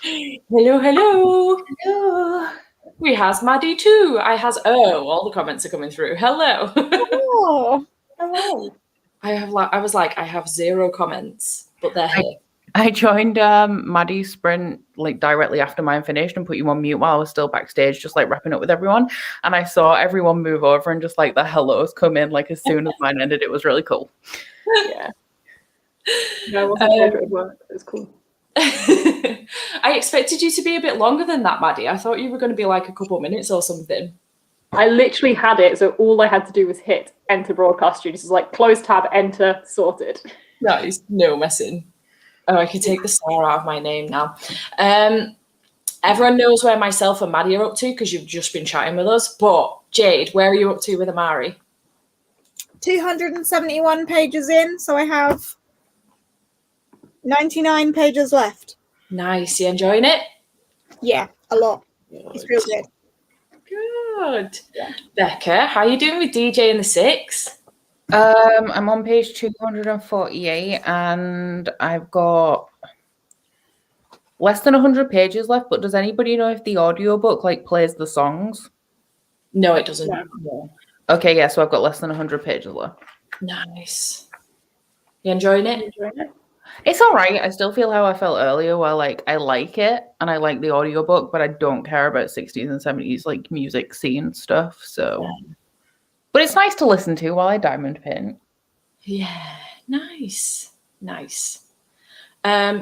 Hello, hello. Hello. We has Maddie too. I has all the comments are coming through. Hello. Oh, hello. I was like, I have 0 comments, but they're here. I joined Maddie's sprint like directly after mine finished and put you on mute while I was still backstage, just like wrapping up with everyone. And I saw everyone move over and just like the hellos come in like as soon as mine ended. It was really cool. Yeah. No, I wasn't sure if it would work. It was cool. I expected you to be a bit longer than that, Maddie. I thought you were going to be like a couple minutes or something. I literally had it, so all I had to do was hit enter broadcast studios. It's like close tab, enter, sorted. Nice. No messing. Oh, I can take the star out of my name now. Everyone knows where myself and Maddie are up to because you've just been chatting with us. But Jade, where are you up to with Amari? 271 pages in, so I have 99 pages left. Nice. You enjoying it? Yeah, a lot. Good. It's real good. Good. Yeah. Becca, how are you doing with DJ in the 6? I'm on page 248 and I've got less than 100 pages left, but does anybody know if the audiobook like plays the songs? No, it doesn't. No. Okay, yeah, so I've got less than 100 pages left. Nice. You enjoying it? It's all right. I still feel how I felt earlier where like I like it and I like the audiobook, but I don't care about 60s and 70s like music scene stuff. So but it's nice to listen to while I diamond paint. Yeah, nice.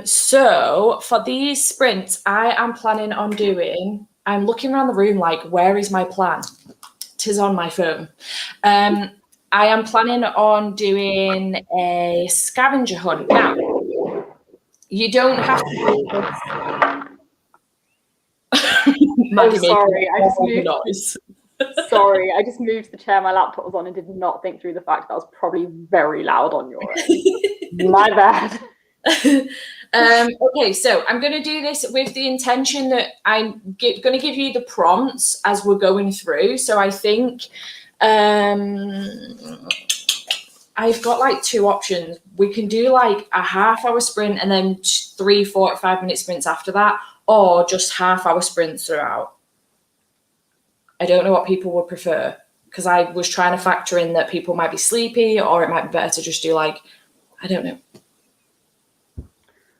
So for these sprints, I am planning on doing, I'm looking around the room like, where is my plan? 'Tis on my phone. I am planning on doing a scavenger hunt. Now, you don't have to do this. I'm sorry, I just moved. Noise. Sorry, I just moved the chair my laptop was on and did not think through the fact that was probably very loud on your end. My bad. Okay, so I'm going to do this with the intention that I'm going to give you the prompts as we're going through. So I think I've got like 2 options. We can do like a half-hour sprint and then 3 45-minute sprints after that, or just half-hour sprints throughout. I don't know what people would prefer because I was trying to factor in that people might be sleepy or it might be better to just do like, I don't know.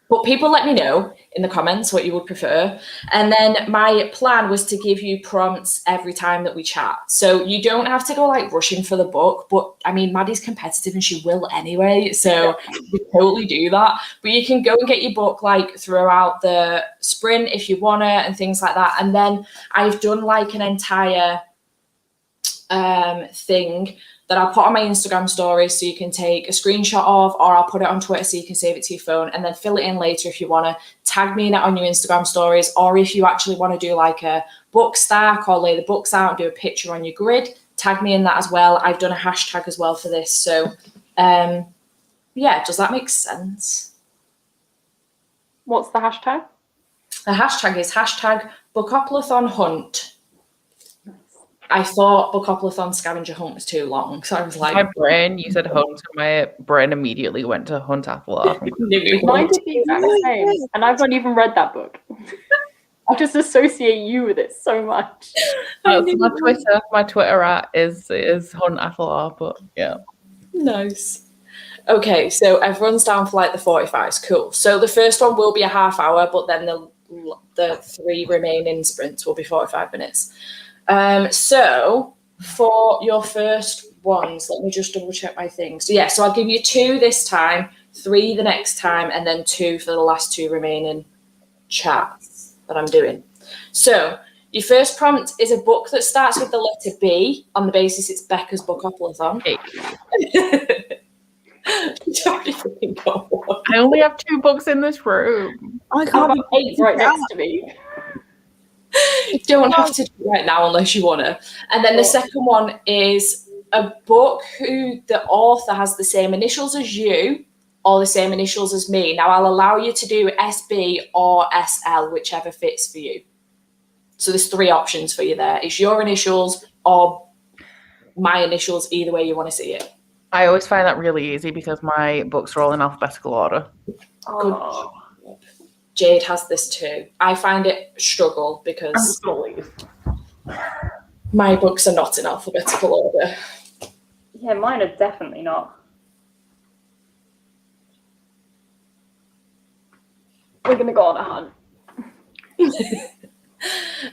But people let me know in the comments what you would prefer. And then my plan was to give you prompts every time that we chat. So you don't have to go like rushing for the book. But I mean, Maddie's competitive and she will anyway. So you totally do that. But you can go and get your book like throughout the sprint if you want to and things like that. And then I've done like an entire thing that I'll put on my Instagram stories so you can take a screenshot of, or I'll put it on Twitter so you can save it to your phone and then fill it in later if you want to. Tag me in it on your Instagram stories, or if you actually want to do like a book stack or lay the books out and do a picture on your grid, tag me in that as well. I've done a hashtag as well for this. So yeah, does that make sense? What's the hashtag? The hashtag is #Bookoplathon Hunt. I thought Bookoplathon scavenger hunt was too long, so I was like, my brain, you said hunt, and my brain immediately went to hunt Athalar. Mine did the exact same, and I've not even read that book. I just associate you with it so much. That's my Twitter at is hunt Athalar, but yeah. Nice. Okay, so everyone's down for like the 45s. Cool. So the first one will be a half hour, but then the 3 remaining sprints will be 45 minutes. So for your first ones, let me just double check my things. So yeah, so I'll give you 2 this time, 3 the next time, and then 2 for the last 2 remaining chats that I'm doing. So your first prompt is a book that starts with the letter B on the basis it's Becca's Bookoplathon. I only have 2 books in this room. I can't have 8 right next to me. You don't have to do it right now unless you want to. And then the second one is a book who the author has the same initials as you or the same initials as me. Now, I'll allow you to do SB or SL, whichever fits for you. So there's 3 options for you there. It's your initials or my initials, either way you want to see it. I always find that really easy because my books are all in alphabetical order. Oh. Jade has this too. I find it a struggle because my books are not in alphabetical order. Yeah, mine are definitely not. We're going to go on a hunt.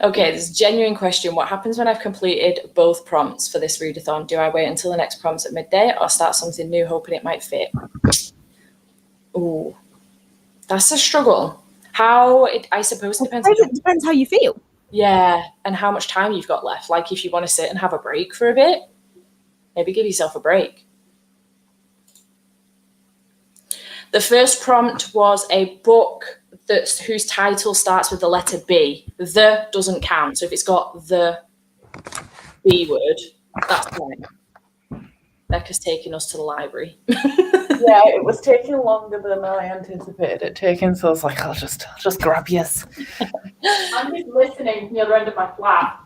Okay, there's a genuine question. What happens when I've completed both prompts for this readathon? Do I wait until the next prompt's at midday or start something new hoping it might fit? Ooh, that's a struggle. I suppose it depends. It depends how you feel. Yeah, and how much time you've got left. Like if you want to sit and have a break for a bit, maybe give yourself a break. The first prompt was a book whose title starts with the letter B. The doesn't count. So if it's got the B word, that's fine. Becca's taking us to the library. Yeah, it was taking longer than I anticipated it taking, so I was like, I'll just grab yes. I'm just listening from the other end of my flat.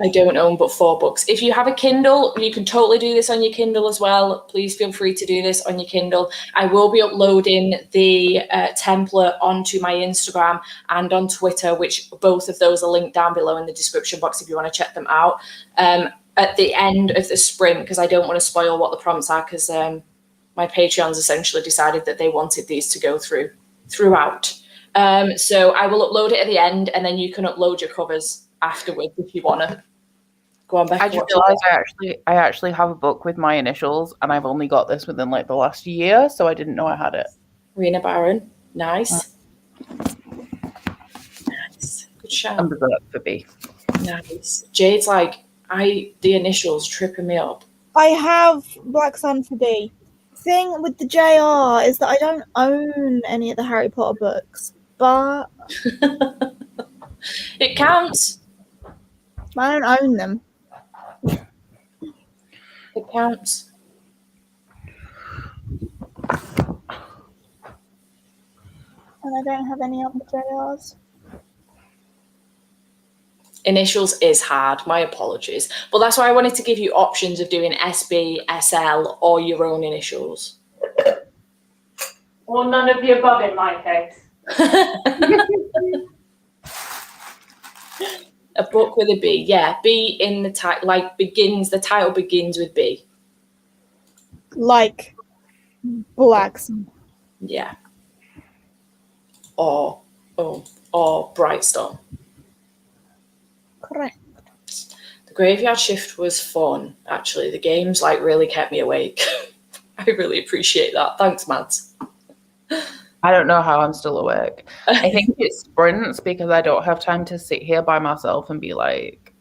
I don't own but 4 books. If you have a Kindle, you can totally do this on your Kindle as well. Please feel free to do this on your Kindle. I will be uploading the template onto my Instagram and on Twitter, which both of those are linked down below in the description box if you want to check them out. At the end of the sprint, because I don't want to spoil what the prompts are, because my Patreons essentially decided that they wanted these to go throughout. So I will upload it at the end, and then you can upload your covers afterwards if you want to. Go on, Becca. I just realised I actually have a book with my initials, and I've only got this within like the last year, so I didn't know I had it. Rena Barron, nice. Nice, good shout. I'm berserk for B. Nice. Jade's like, the initials tripping me up. I have Black Sun for D. Thing with the JR is that I don't own any of the Harry Potter books, but It counts. I don't own them. It counts. And I don't have any other JRs. Initials is hard. My apologies. But that's why I wanted to give you options of doing SB, SL, or your own initials. Or none of the above in my case. A book with a B. Yeah, B in the title, the title begins with B. Like Black Sun. Yeah. Or Brightstone. Correct. The graveyard shift was fun, actually. The games really kept me awake. I really appreciate that. Thanks, Mads. I don't know how I'm still awake. I think it sprints because I don't have time to sit here by myself and be like,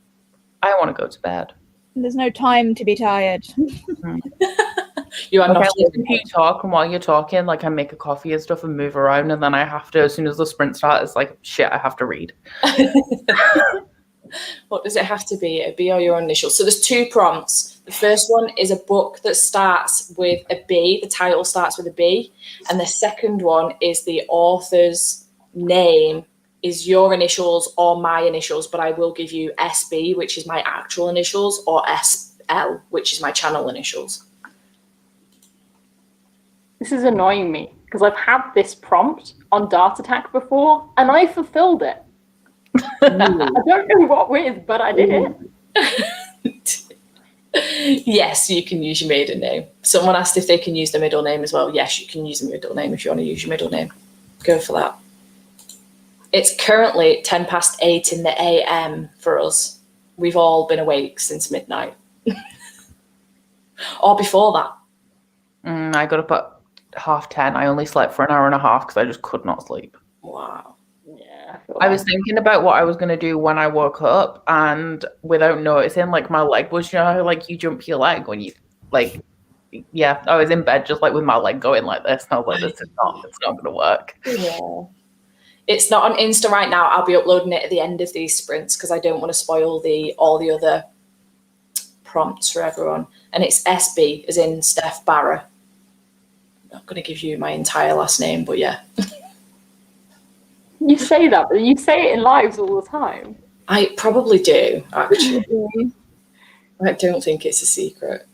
I want to go to bed. There's no time to be tired. You are not. I listen to you talk, and while you're talking, I make a coffee and stuff and move around, and then I have to, as soon as the sprint starts, it's like, shit, I have to read. What does it have to be? A B or your initial? So there's 2 prompts. The first one is a book that starts with a B. The title starts with a B. And the second one is the author's name is your initials or my initials, but I will give you SB, which is my actual initials, or SL, which is my channel initials. This is annoying me because I've had this prompt on Dart Attack before and I fulfilled it. I don't know what with, but I did it. Yes, you can use your maiden name. Someone asked if they can use the middle name as well. Yes, you can use the middle name if you want to use your middle name. Go for that. It's currently 8:10 in the AM for us. We've all been awake since midnight. Or before that. I got up at 10:30. I only slept for an hour and a half because I just could not sleep. Wow. Yeah, I was thinking about what I was going to do when I woke up, and without noticing, my leg was, how, you jump your leg when you, yeah, I was in bed just, with my leg going like this, and I was like, it's not going to work. Yeah. It's not on Insta right now. I'll be uploading it at the end of these sprints because I don't want to spoil all the other prompts for everyone. And it's SB, as in Steph Barra. I'm not going to give you my entire last name, but yeah. You say that, but you say it in lives all the time. I probably do, actually. I don't think it's a secret.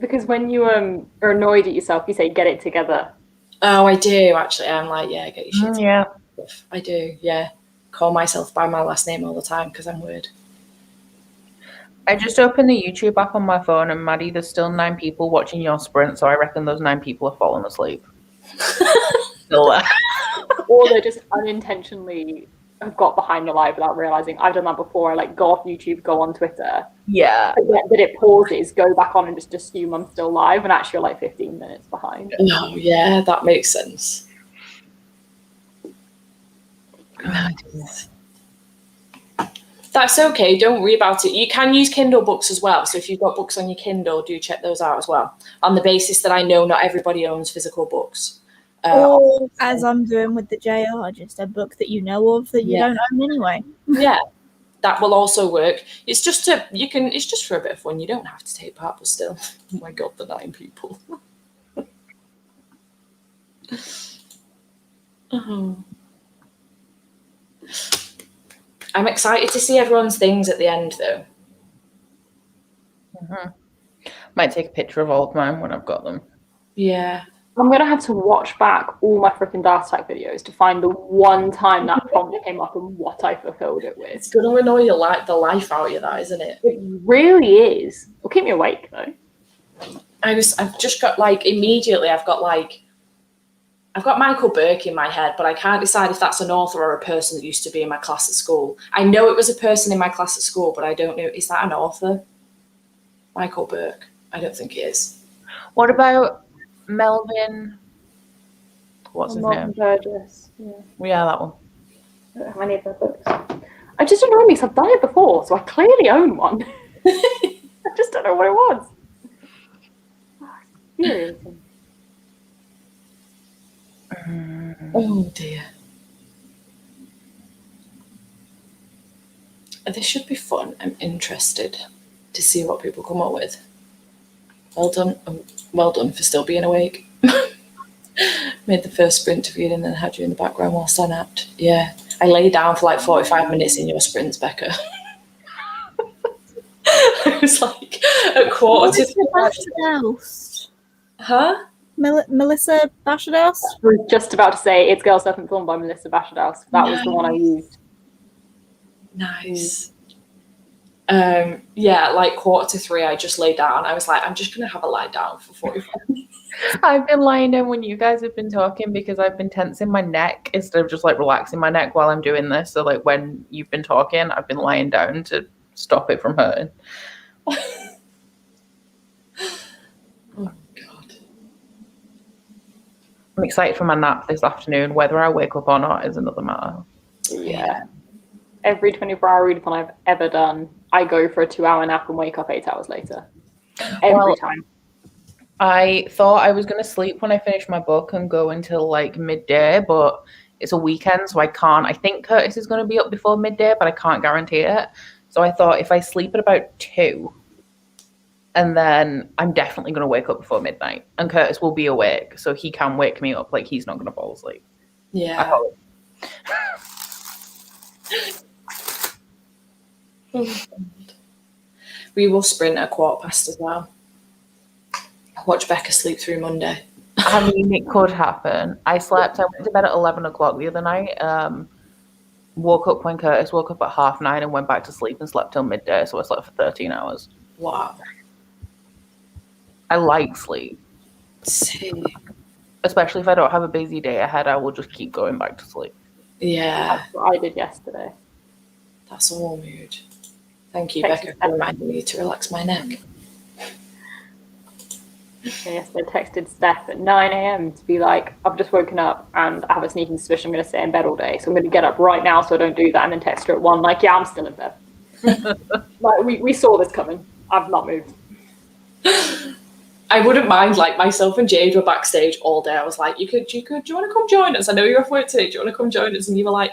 Because when you are annoyed at yourself, you say, get it together. Oh, I do, actually. I'm like, yeah, get your shit Yeah. together. I do, yeah. Call myself by my last name all the time because I'm weird. I just opened the YouTube app on my phone, and Maddie, there's still 9 people watching your sprint, so I reckon those 9 people have fallen asleep. Still there. Or they just unintentionally have got behind the live without realizing. I've done that before. I like go off YouTube, go on Twitter. Yeah. Forget that it pauses, go back on and just assume I'm still live, and actually you're like 15 minutes behind. Oh, yeah, that makes sense. That's okay. Don't worry about it. You can use Kindle books as well. So if you've got books on your Kindle, do check those out as well. On the basis that I know not everybody owns physical books. Or as I'm doing with the JR, just a book that you know of that you don't own anyway. Yeah, that will also work. It's just it's just for a bit of fun. You don't have to take part, but still. Oh my god, the 9 people. Oh. I'm excited to see everyone's things at the end, though. Might take a picture of all of mine when I've got them. Yeah. I'm going to have to watch back all my freaking Dart Attack videos to find the one time that prompt came up and what I fulfilled it with. It's going to annoy you like the life out of you, that, isn't it? It really is. It'll keep me awake, though. I've just got, immediately I've got Michael Burke in my head, but I can't decide if that's an author or a person that used to be in my class at school. I know it was a person in my class at school, but I don't know. Is that an author? Michael Burke. I don't think it is. What about Melvin? What's his Melvin name? Burgess. Yeah, that one. I don't have any of their books. I just annoy me because I've done it before, so I clearly own one. I just don't know what it was. Infuriating. Oh dear. This should be fun. I'm interested to see what people come up with. Well done. Well done for still being awake. Made the first sprint of you and then had you in the background whilst I napped. Yeah. I lay down for 45 minutes in your sprints, Becca. I was at quarter to... Bashadaust. Huh? Melissa Bashadaust? I was just about to say It's Girl Self-Informed by Melissa Bashadaust. That was the one I used. Nice. Yeah, quarter to 3, I just lay down. I was like, I'm just going to have a lie down for 45 minutes. I've been lying down when you guys have been talking because I've been tensing my neck instead of just relaxing my neck while I'm doing this. So when you've been talking, I've been lying down to stop it from hurting. Oh God. I'm excited for my nap this afternoon. Whether I wake up or not is another matter. Yeah. Every 24-hour readathon I've ever done, I go for a 2-hour nap and wake up 8 hours later. Every time. I thought I was going to sleep when I finish my book and go until midday, but it's a weekend, so I can't. I think Curtis is going to be up before midday, but I can't guarantee it. So I thought if I sleep at about 2, and then I'm definitely going to wake up before midnight, and Curtis will be awake, so he can wake me up. He's not going to fall asleep. Yeah. I hope. We will sprint at 15:15 as well. Watch Becca sleep through Monday. I mean, it could happen. I went to bed at 11 o'clock the other night. Woke up when Curtis woke up at 9:30 and went back to sleep and slept till midday. So I slept for 13 hours. Wow. I like sleep. Same. Especially if I don't have a busy day ahead, I will just keep going back to sleep. Yeah. That's what I did yesterday. That's all mood. Thank you, Becca, for reminding me to relax my neck. Yesterday I texted Steph at 9 a.m. to be like, I've just woken up and I have a sneaking suspicion I'm going to stay in bed all day, so I'm going to get up right now so I don't do that, and then text her at 1 yeah, I'm still in bed. We saw this coming. I've not moved. I wouldn't mind, myself and Jade were backstage all day. I was like, do you want to come join us? I know you're off work today. Do you want to come join us? And you were like,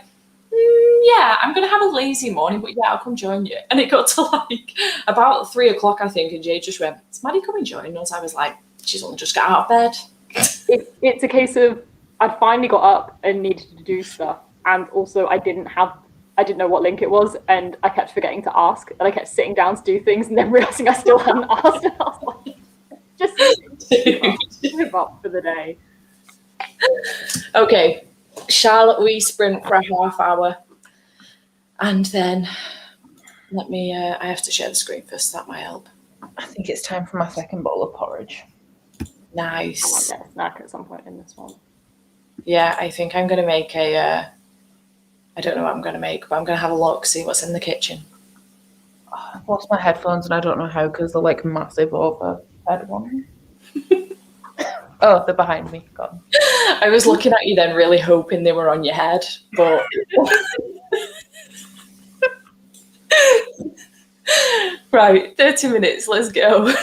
yeah, I'm going to have a lazy morning, but yeah, I'll come join you. And it got to about 3 o'clock, I think, and Jade just went, is Maddie coming join us? I was like, she's only just got out of bed. It's a case of I'd finally got up and needed to do stuff, and also I didn't know what link it was, and I kept forgetting to ask, and I kept sitting down to do things and then realizing I still hadn't asked, and I was like, Just give up for the day. Okay, shall we sprint for a half hour? And then let me, I have to share the screen first, that might help. I think it's time for my second bowl of porridge. I might Nice. get a snack at some point in this one. Yeah, I think I'm going to make I don't know what I'm going to make, but I'm going to have a look, see what's in the kitchen. Oh, I've lost my headphones and I don't know how because they're like massive overhead ones. Oh, they're behind me. Gone. I was looking at you then, really hoping they were on your head, but right, 30 minutes, let's go.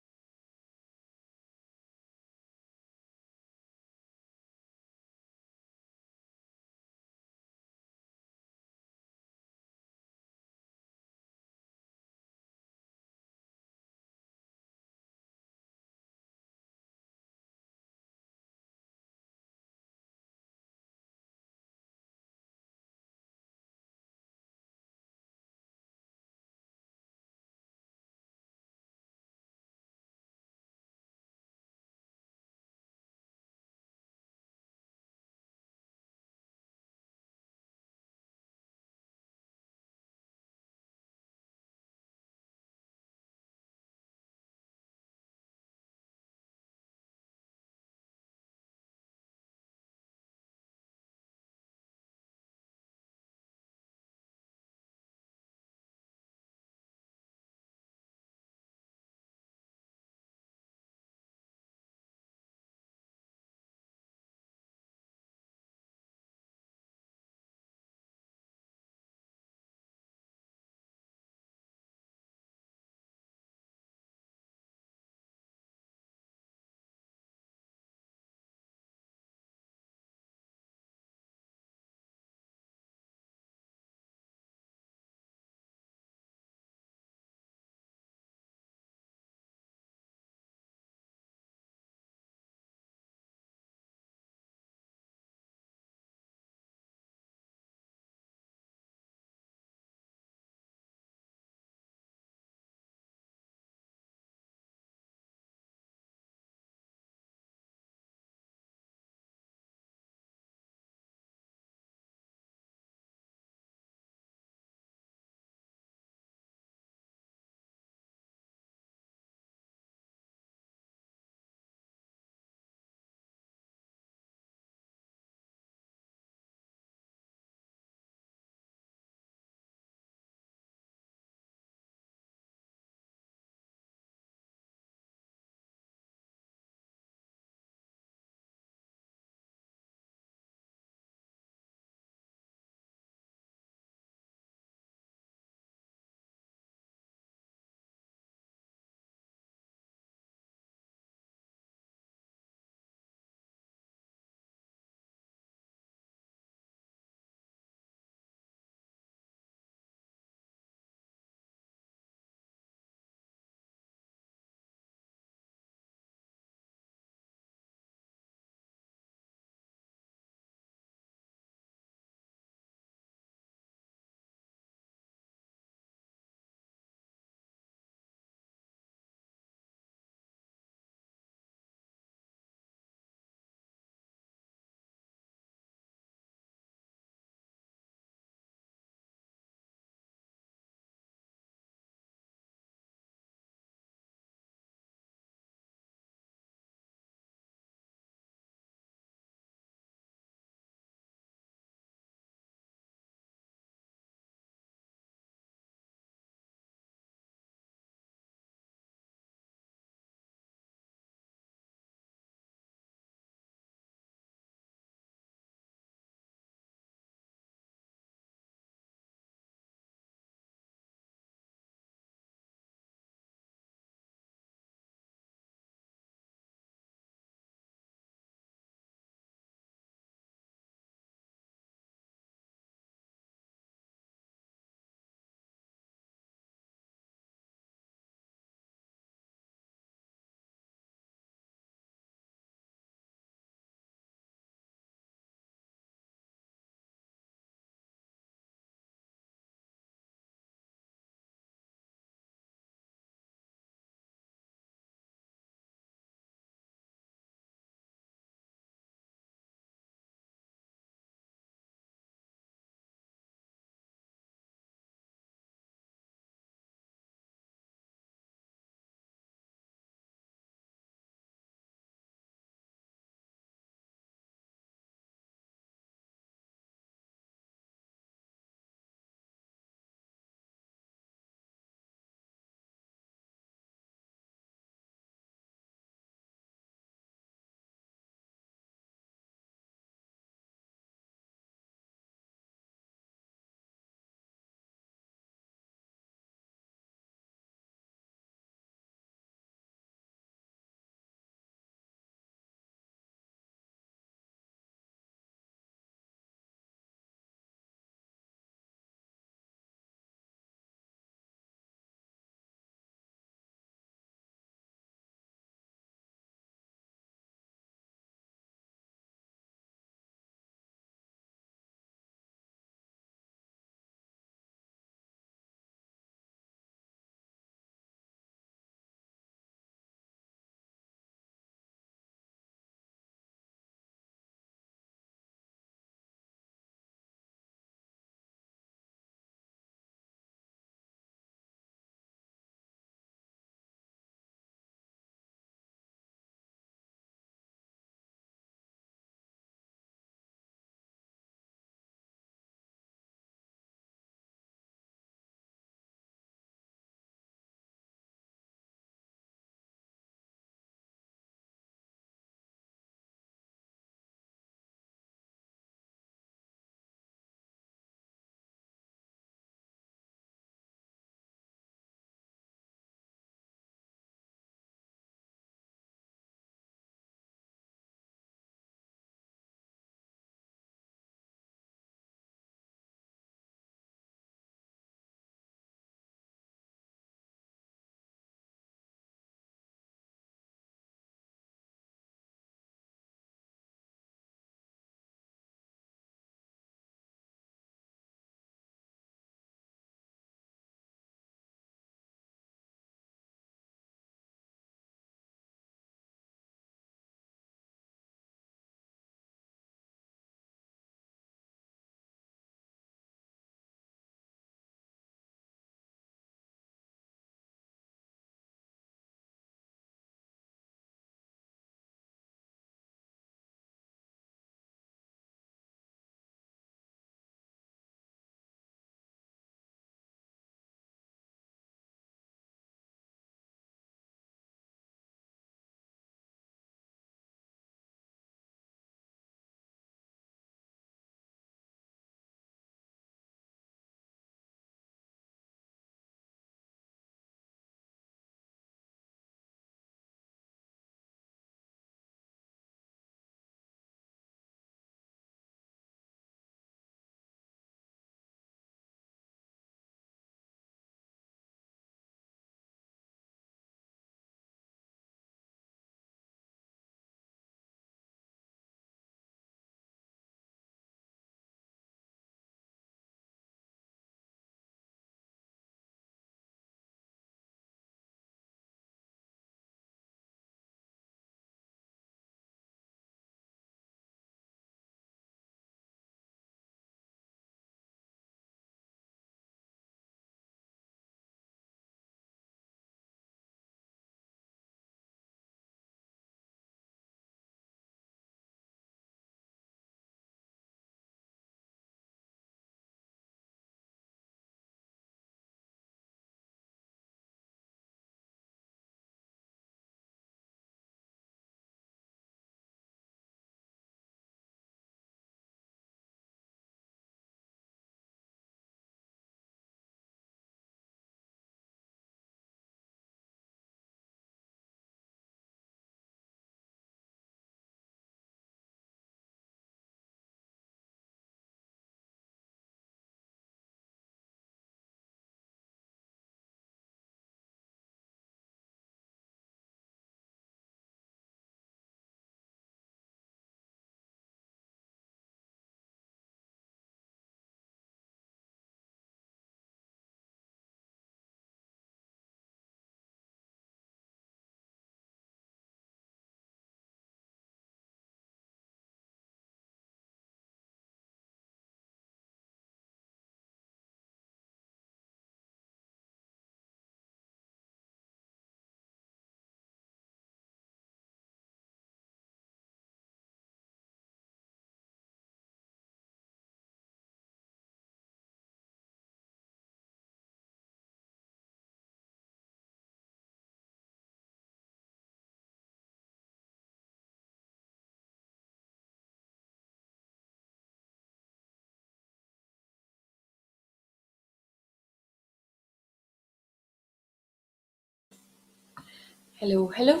Hello, hello.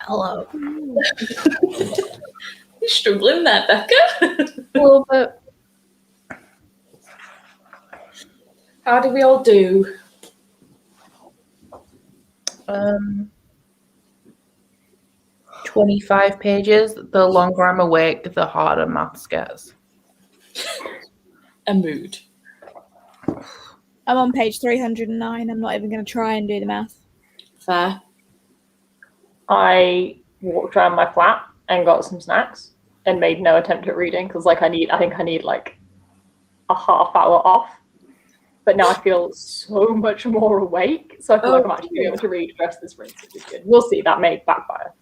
Hello. You're struggling there, Becca. A little bit. How did we all do? 25 pages. The longer I'm awake, the harder maths gets. A mood. I'm on page 309. I'm not even going to try and do the math. Fair. I walked around my flat and got some snacks and made no attempt at reading because I think I need like a half hour off. But now I feel so much more awake, so I feel like I'm actually able to read the rest of the sprint, which is good. We'll see. That may backfire.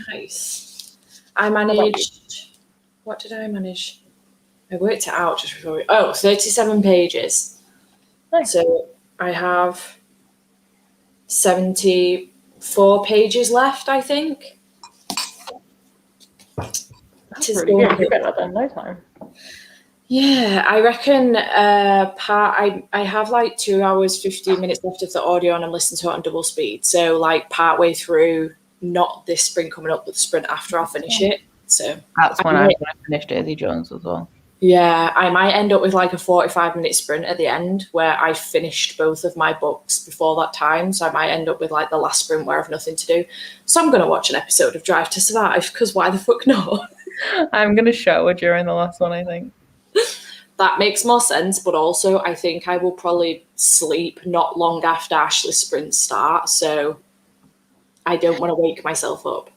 Nice. I managed. What did I manage? I worked it out just before 37 pages. Nice. So I have 74 pages left, I think. That's pretty good. You get that done in no time. Yeah, I reckon I have like 2 hours, 15 minutes left of the audio and I'm listening to it on double speed. So like part way through, not this sprint coming up, but the sprint after I'll finish it. So that's when I finished Daisy Jones as well. Yeah, I might end up with like a 45-minute sprint at the end where I finished both of my books before that time. So I might end up with like the last sprint where I have nothing to do. So I'm going to watch an episode of Drive to Survive because why the fuck not? I'm going to shower during the last one, I think. That makes more sense, but also I think I will probably sleep not long after Ashley's sprints start, so I don't want to wake myself up.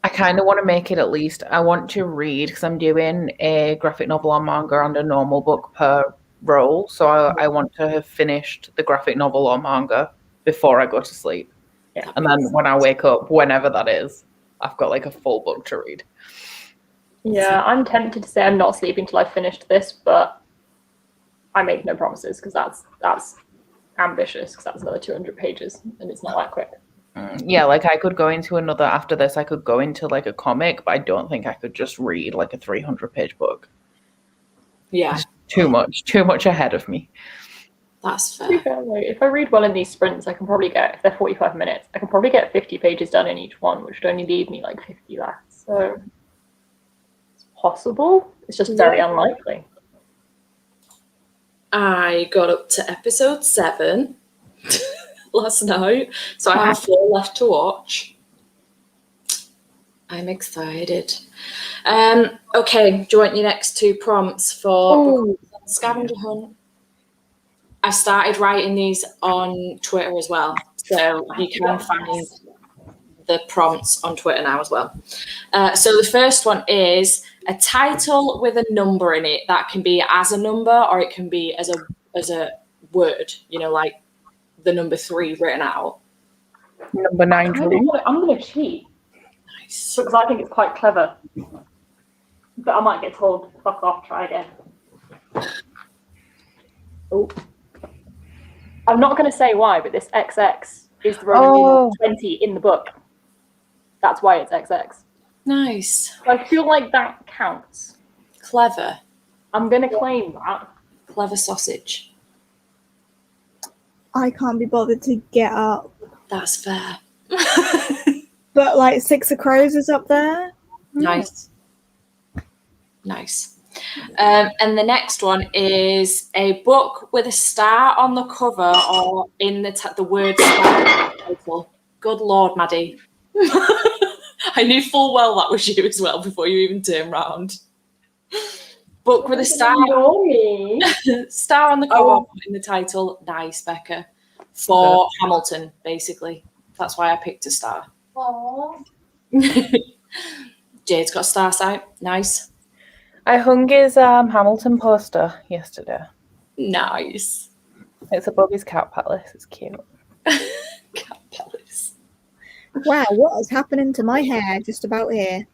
I kind of want to make it at least. I want to read because I'm doing a graphic novel or manga and a normal book per roll, so I want to have finished the graphic novel or manga before I go to sleep. Yeah. And then when I wake up, whenever that is, I've got like a full book to read. Yeah, I'm tempted to say I'm not sleeping till I've finished this, but I make no promises because that's ambitious because that's another 200 pages and it's not that quick. Yeah, like I could go into another after this. I could go into like a comic, but I don't think I could just read like a 300-page book. Yeah, too much ahead of me. That's fair. If I read well in these sprints, I can probably get, if they're 45 minutes, I can probably get 50 pages done in each one, which would only leave me like 50 left. So it's possible. It's just very unlikely. I got up to episode 7 last night, so I have 4 left to watch. I'm excited. Okay, do you want your next 2 prompts for scavenger hunt? I started writing these on Twitter as well, so you can find the prompts on Twitter now as well. So the first one is a title with a number in it that can be as a number or it can be as a word, you know, like the number 3 written out. Number 9. I'm going to cheat. Nice. Because I think it's quite clever. But I might get told, fuck off, try again. Oh. I'm not going to say why, but this XX is the Roman numeral 20 in the book. That's why it's XX. Nice. I feel like that counts. Clever. I'm going to claim that. Clever sausage. I can't be bothered to get up. That's fair. But like Six of Crows is up there. Nice. Nice. And the next one is a book with a star on the cover or in the word star title. Good Lord, Maddie. I knew full well that was you as well before you even turned round. Book with a star. Star on the cover in the title. Nice, Becca. For Hamilton, basically. That's why I picked a star. Aww. Jade's got a star site. Nice. I hung his Hamilton poster yesterday. Nice. It's above his cat palace. It's cute. Cat palace. Wow, what is happening to my hair just about here?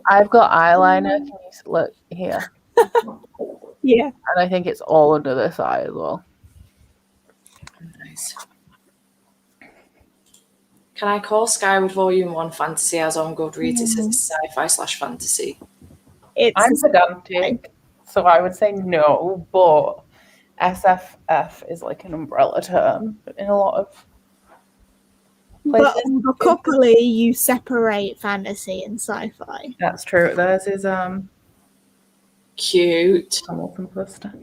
I've got eyeliner. Can you look here? Yeah. And I think it's all under this eye as well. Nice. Can I call Skyward Volume 1 fantasy as on Goodreads? It says sci-fi/fantasy. I'm pedantic, so I would say no, but SFF is like an umbrella term in a lot of But on Bookopoly, you separate fantasy and sci-fi. That's true. Theirs is Cute. Hamilton poster.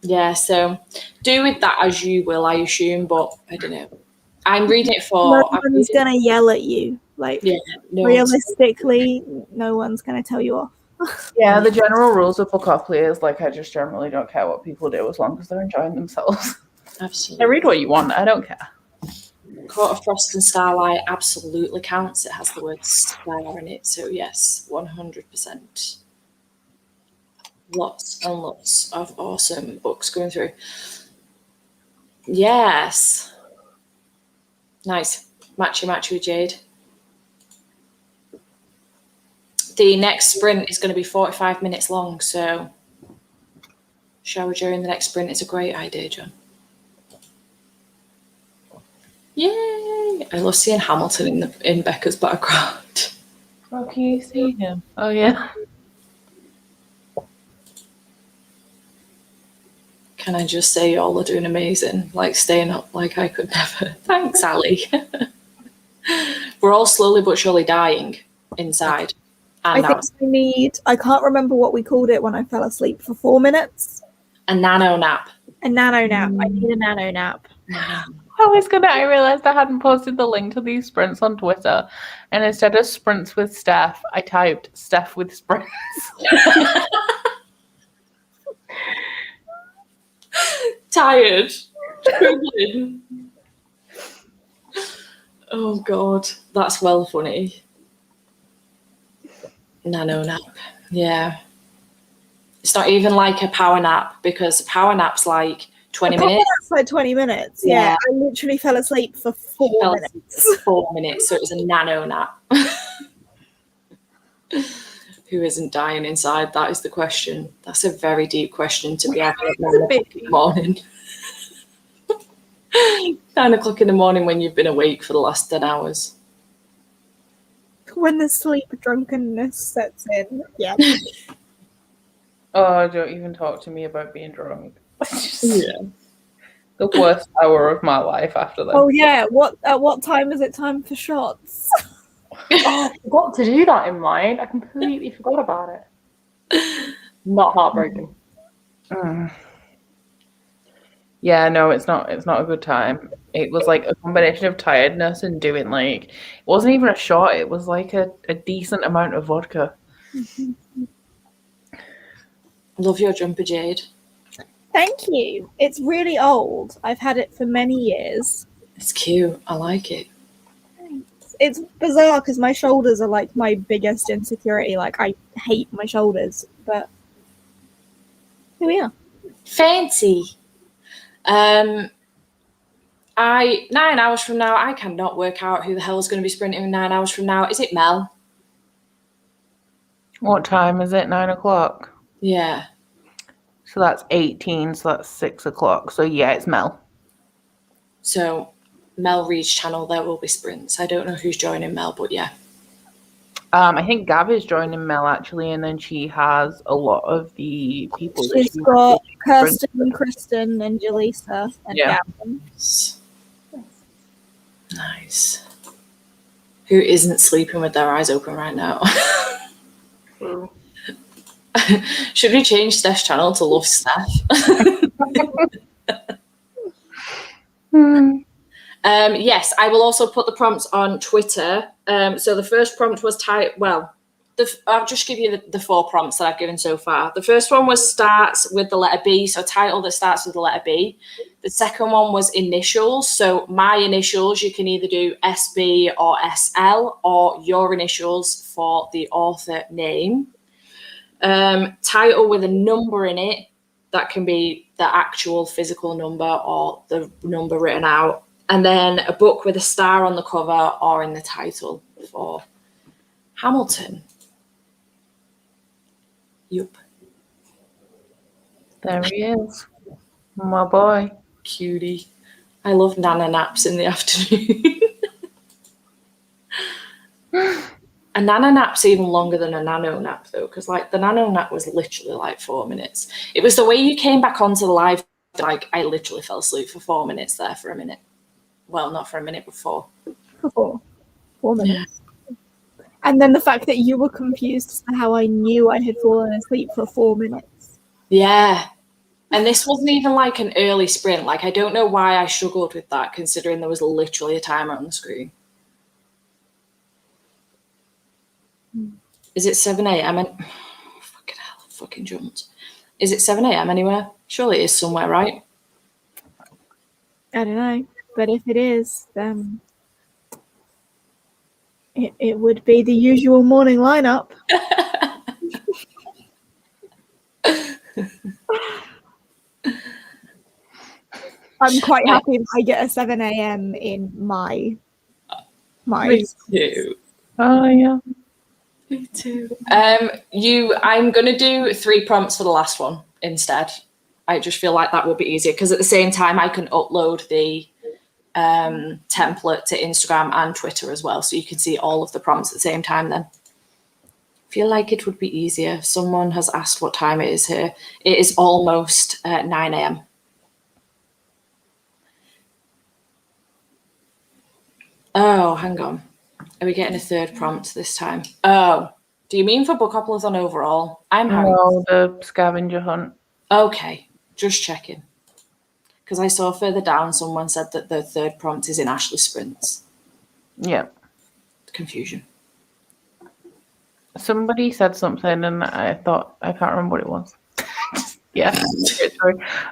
Yeah, so do with that as you will, I assume, but I don't know. I'm reading it for... No one's going to yell at you. Like, Yeah, no realistically, no one's going to tell you off. Yeah, the general rules of Bookopoly is like I just generally don't care what people do as long as they're enjoying themselves. Absolutely. I read what you want. I don't care. Court of Frost and Starlight absolutely counts. It has the word star in it, so yes, 100%. Lots and lots of awesome books going through. Yes. Nice. Matchy with Jade. The next sprint is going to be 45 minutes long, so shower during the next sprint is a great idea, John. Yay! I love seeing Hamilton in Becca's background. Oh, can you see him? Oh, yeah. Can I just say y'all are doing amazing? Like staying up like I could never. Thanks, Ali. We're all slowly but surely dying inside. And I can't remember what we called it when I fell asleep for 4 minutes. a nano nap. A nano nap. I need a nano nap. I realized I hadn't posted the link to these sprints on Twitter, and instead of sprints with Steph, I typed Steph with sprints. Tired. Struggling. Oh God, that's well funny. Nano nap. Yeah. It's not even like a power nap because a power nap's like 20 minutes. That's like 20 minutes. Yeah. I literally fell asleep for 4 minutes. 4 minutes, so it was a nano nap. Who isn't dying inside? That is the question. That's a very deep question to be having at 9 o'clock in the morning. 9 o'clock in the morning when you've been awake for the last 10 hours. When the sleep drunkenness sets in. Yeah. Oh, don't even talk to me about being drunk. Yeah. The worst hour of my life after that. Oh yeah. At what time is it time for shots? Oh, I forgot to do that in mine. I completely forgot about it. Not heartbroken. Yeah, no, it's not a good time. It was like a combination of tiredness and doing like it wasn't even a shot, it was like a decent amount of vodka. Love your jumper, Jade. Thank you. It's really old. I've had it for many years. It's cute. I like it. It's bizarre because my shoulders are like my biggest insecurity. Like I hate my shoulders, but here we are. Fancy. 9 hours from now, I cannot work out who the hell is going to be sprinting 9 hours from now. Is it Mel? What time is it? 9 o'clock. Yeah. So that's 18, so that's 6 o'clock. So yeah, it's Mel. So Mel Reed's channel, there will be sprints. I don't know who's joining Mel, but yeah. I think Gab is joining Mel actually, and then she has a lot of the people. She's got Kirsten, Kristen, and Jaleesa, and Gavin. Nice. Who isn't sleeping with their eyes open right now? Should we change Steph's channel to Love Steph? Yes, I will also put the prompts on Twitter. So the first prompt was I'll just give you the 4 prompts that I've given so far. The first one was starts with the letter B, so title that starts with the letter B. The second one was initials. So my initials, you can either do SB or SL or your initials for the author name. Title with a number in it. That can be the actual physical number or the number written out. And then a book with a star on the cover or in the title for Hamilton. Yup. There he is. My boy. Cutie. I love nana naps in the afternoon. A nana nap's even longer than a nano nap though, because like the nano nap was literally like 4 minutes. It was the way you came back onto the live like I literally fell asleep for 4 minutes there for a minute. Well, not for a minute, but 4. For 4 minutes. And then the fact that you were confused as to how I knew I had fallen asleep for 4 minutes. Yeah. And this wasn't even like an early sprint. Like, I don't know why I struggled with that, considering there was literally a timer on the screen. Is it 7 a.m.? Fucking hell, I fucking jumped. Is it 7 a.m. anywhere? Surely it is somewhere, right? I don't know. But if it is, then it would be the usual morning lineup. I'm quite happy that I get a 7 a.m. in my. Me too. Oh yeah. Me too. I'm gonna do 3 prompts for the last one instead. I just feel like that would be easier because at the same time I can upload the template to Instagram and Twitter as well, so you can see all of the prompts at the same time then. I feel like it would be easier. Someone has asked what time it is here. It is almost 9 a.m. Oh, hang on. Are we getting a 3rd prompt this time? Oh, do you mean for Bookoplathon overall? No, the scavenger hunt. Okay, just checking. Because I saw further down someone said that the 3rd prompt is in Ashley Sprints. Yeah. Confusion. Somebody said something and I thought, I can't remember what it was. Yeah.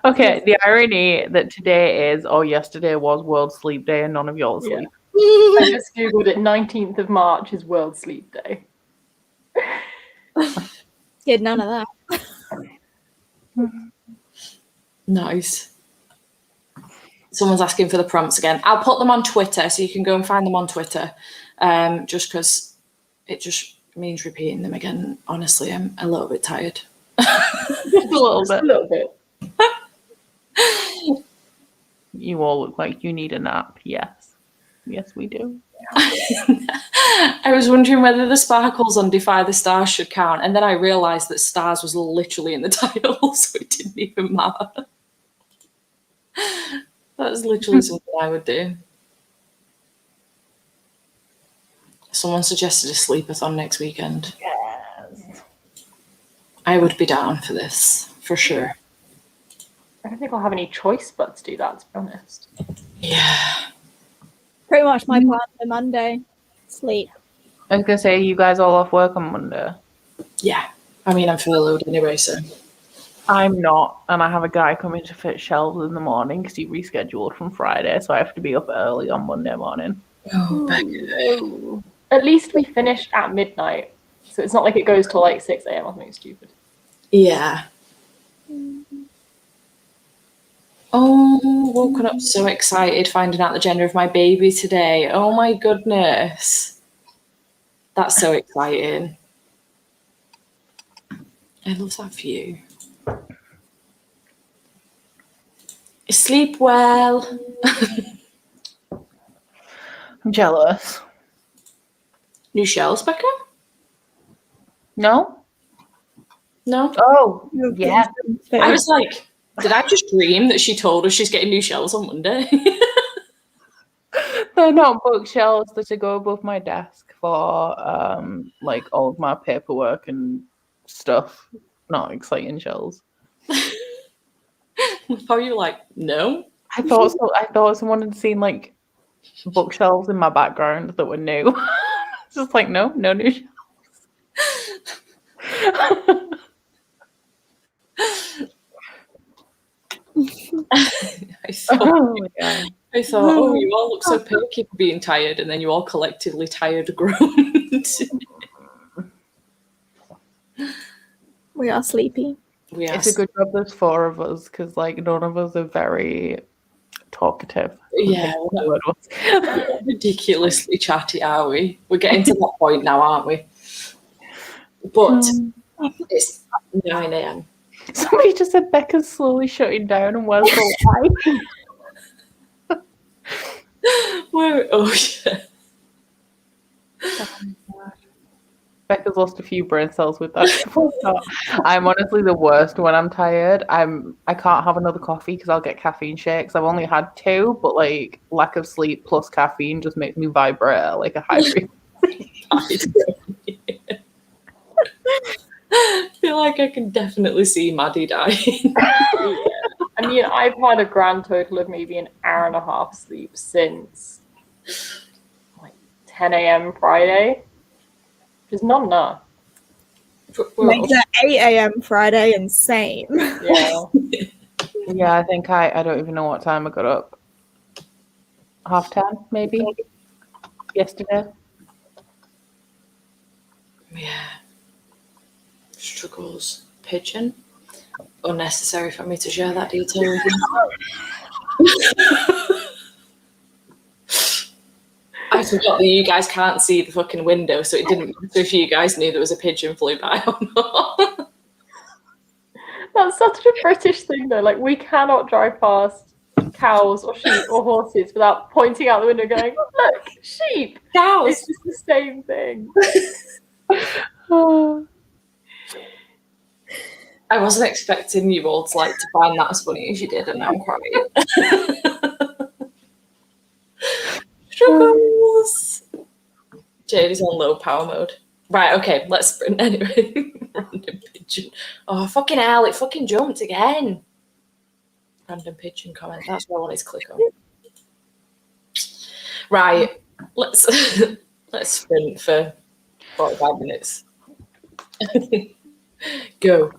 Okay, the irony that today is, or yesterday was World Sleep Day and none of y'all Yeah. sleep. I just googled it. 19th of March is World Sleep Day. Did none of that. Nice. Someone's asking for the prompts again. I'll put them on Twitter, so you can go and find them on Twitter. Just because it just means repeating them again. Honestly, I'm a little bit tired. Just a little bit. A little bit. You all look like you need a nap. Yes. Yes, we do. I was wondering whether the sparkles on Defy the Stars should count, and then I realised that stars was literally in the title, so it didn't even matter. That was literally something I would do. Someone suggested a sleepathon next weekend. Yes. I would be down for this, for sure. I don't think I'll have any choice but to do that, to be honest. Yeah. Pretty much my plan for Monday. Sleep. I was going to say, you guys all off work on Monday? Yeah. I mean, I'm furloughed anyway, so. I'm not, and I have a guy coming to fit shelves in the morning because he rescheduled from Friday, so I have to be up early on Monday morning. Oh, At least we finished at midnight, so it's not like it goes till like 6 a.m. or something stupid. yeah. Oh, woken up so excited finding out the gender of my baby today. Oh my goodness. That's so exciting. I love that for you. Sleep well. I'm jealous. New shells, Becca? No? No? Oh, yeah. I was like, did I just dream that she told us she's getting new shelves on Monday? They're not bookshelves that go above my desk for like all of my paperwork and stuff. Not exciting shelves. How are you like, no? I thought someone had seen like bookshelves in my background that were new. Just like no new shelves. I thought, oh, you all look so perky for being tired, and then you all collectively tired groaned. We are sleepy. It's a good job there's 4 of us because like none of us are very talkative. Yeah, we're not ridiculously chatty, are we? We're getting to that point now, aren't we? But it's 9 a.m. Somebody just said Becca's slowly shutting down and where's the light? Where? Oh, yeah. Becca's lost a few brain cells with that. I'm honestly the worst when I'm tired. I can't have another coffee because I'll get caffeine shakes. I've only had 2, but like lack of sleep plus caffeine just makes me vibrate at like a high frequency. I feel like I can definitely see Maddie dying. I mean, I've had a grand total of maybe an hour and a half sleep since like 10 a.m. Friday, which is not enough. Makes it 8 a.m. Friday insane. Yeah. Yeah, I think I don't even know what time I got up. 10:30 maybe yesterday. Yeah. Struggles. Pigeon. Unnecessary for me to share that detail with you. I forgot that you guys can't see the fucking window, so it didn't matter if you guys knew there was a pigeon flew by or not. That's such a British thing, though. Like, we cannot drive past cows or sheep or horses without pointing out the window going, look, sheep! Cows! It's just the same thing. I wasn't expecting you all to find that as funny as you did, and I'm crying. Struggles! Jade is on low power mode. Right, okay, let's sprint anyway. Random pigeon. Oh, fucking hell, it fucking jumped again. Random pigeon comment. That's what I wanted to click on. Right, let's sprint for 45 minutes. Go.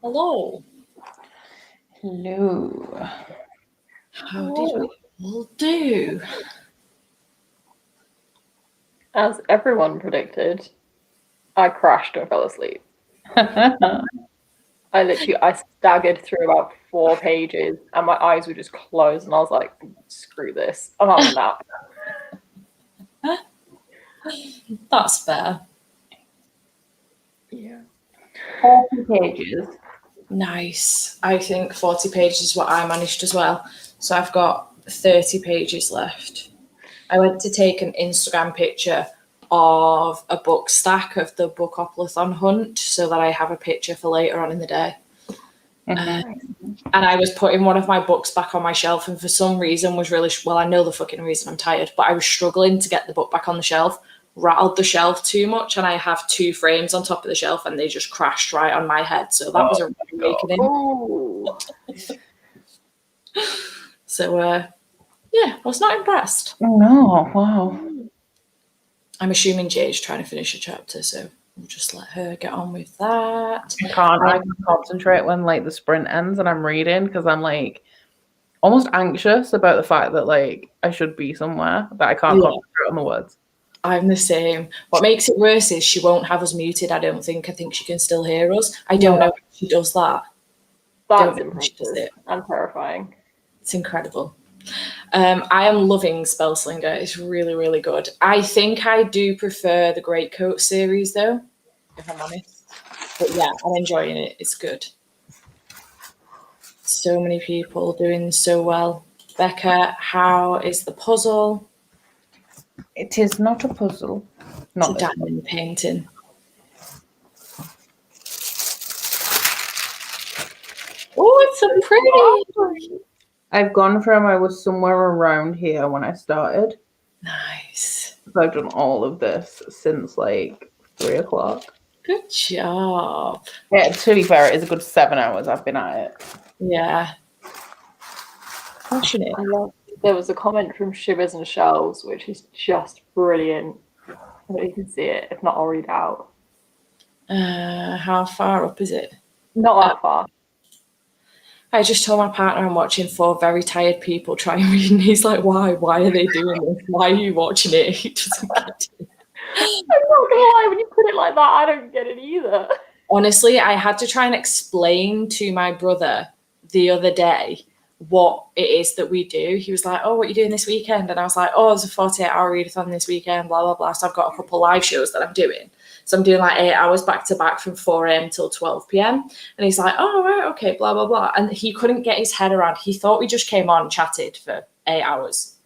Hello. Hello. How did we all do? As everyone predicted, I crashed and fell asleep. I staggered through about 4 pages and my eyes were just closed and I was like, screw this. I'm having a nap. That's fair. Yeah. 40 pages. Nice. I think 40 pages is what I managed as well. So I've got 30 pages left. I went to take an Instagram picture of a book stack of the Bookoplathon hunt so that I have a picture for later on in the day. And I was putting one of my books back on my shelf and for some reason was really, well, I know the fucking reason, I'm tired, but I was struggling to get the book back on the shelf, rattled the shelf too much, and I have 2 frames on top of the shelf and they just crashed right on my head. So that was a real awakening. So, yeah, I was not impressed. No, wow. I'm assuming Jay's trying to finish a chapter, so we'll just let her get on with that. I can concentrate when like the sprint ends and I'm reading because I'm like almost anxious about the fact that like I should be somewhere that I can't concentrate on the words. I'm the same. What makes it worse is she won't have us muted, I don't think. I think she can still hear us. I don't know if she does that. That's impressive and terrifying. It's incredible. I am loving Spellslinger. It's really, really good. I think I do prefer the Greatcoat series, though, if I'm honest. But yeah, I'm enjoying it. It's good. So many people doing so well. Becca, how is the puzzle? It is not a puzzle. It's a diamond painting. Oh, it's so pretty. I've gone from I was somewhere around here when I started. Nice. So I've done all of this since like 3 o'clock. Good job. Yeah, to be fair, it is a good 7 hours I've been at it. Yeah. Passionate. There was a comment from Shivers and Shells, which is just brilliant. I don't know if you can see it. If not, I'll read it out. How far up is it? Not that far. I just told my partner I'm watching 4 very tired people try and read, and he's like, why? Why are they doing this? Why are you watching it? He doesn't get it. I'm not gonna lie, when you put it like that, I don't get it either. Honestly, I had to try and explain to my brother the other day what it is that we do. He was like, oh, what are you doing this weekend? And I was like, oh, there's a 48-hour readathon this weekend, blah, blah, blah. So I've got a couple live shows that I'm doing. So I'm doing like 8 hours back to back from 4 a.m. till 12 p.m. And he's like, oh, right, okay, blah, blah, blah. And he couldn't get his head around. He thought we just came on and chatted for 8 hours.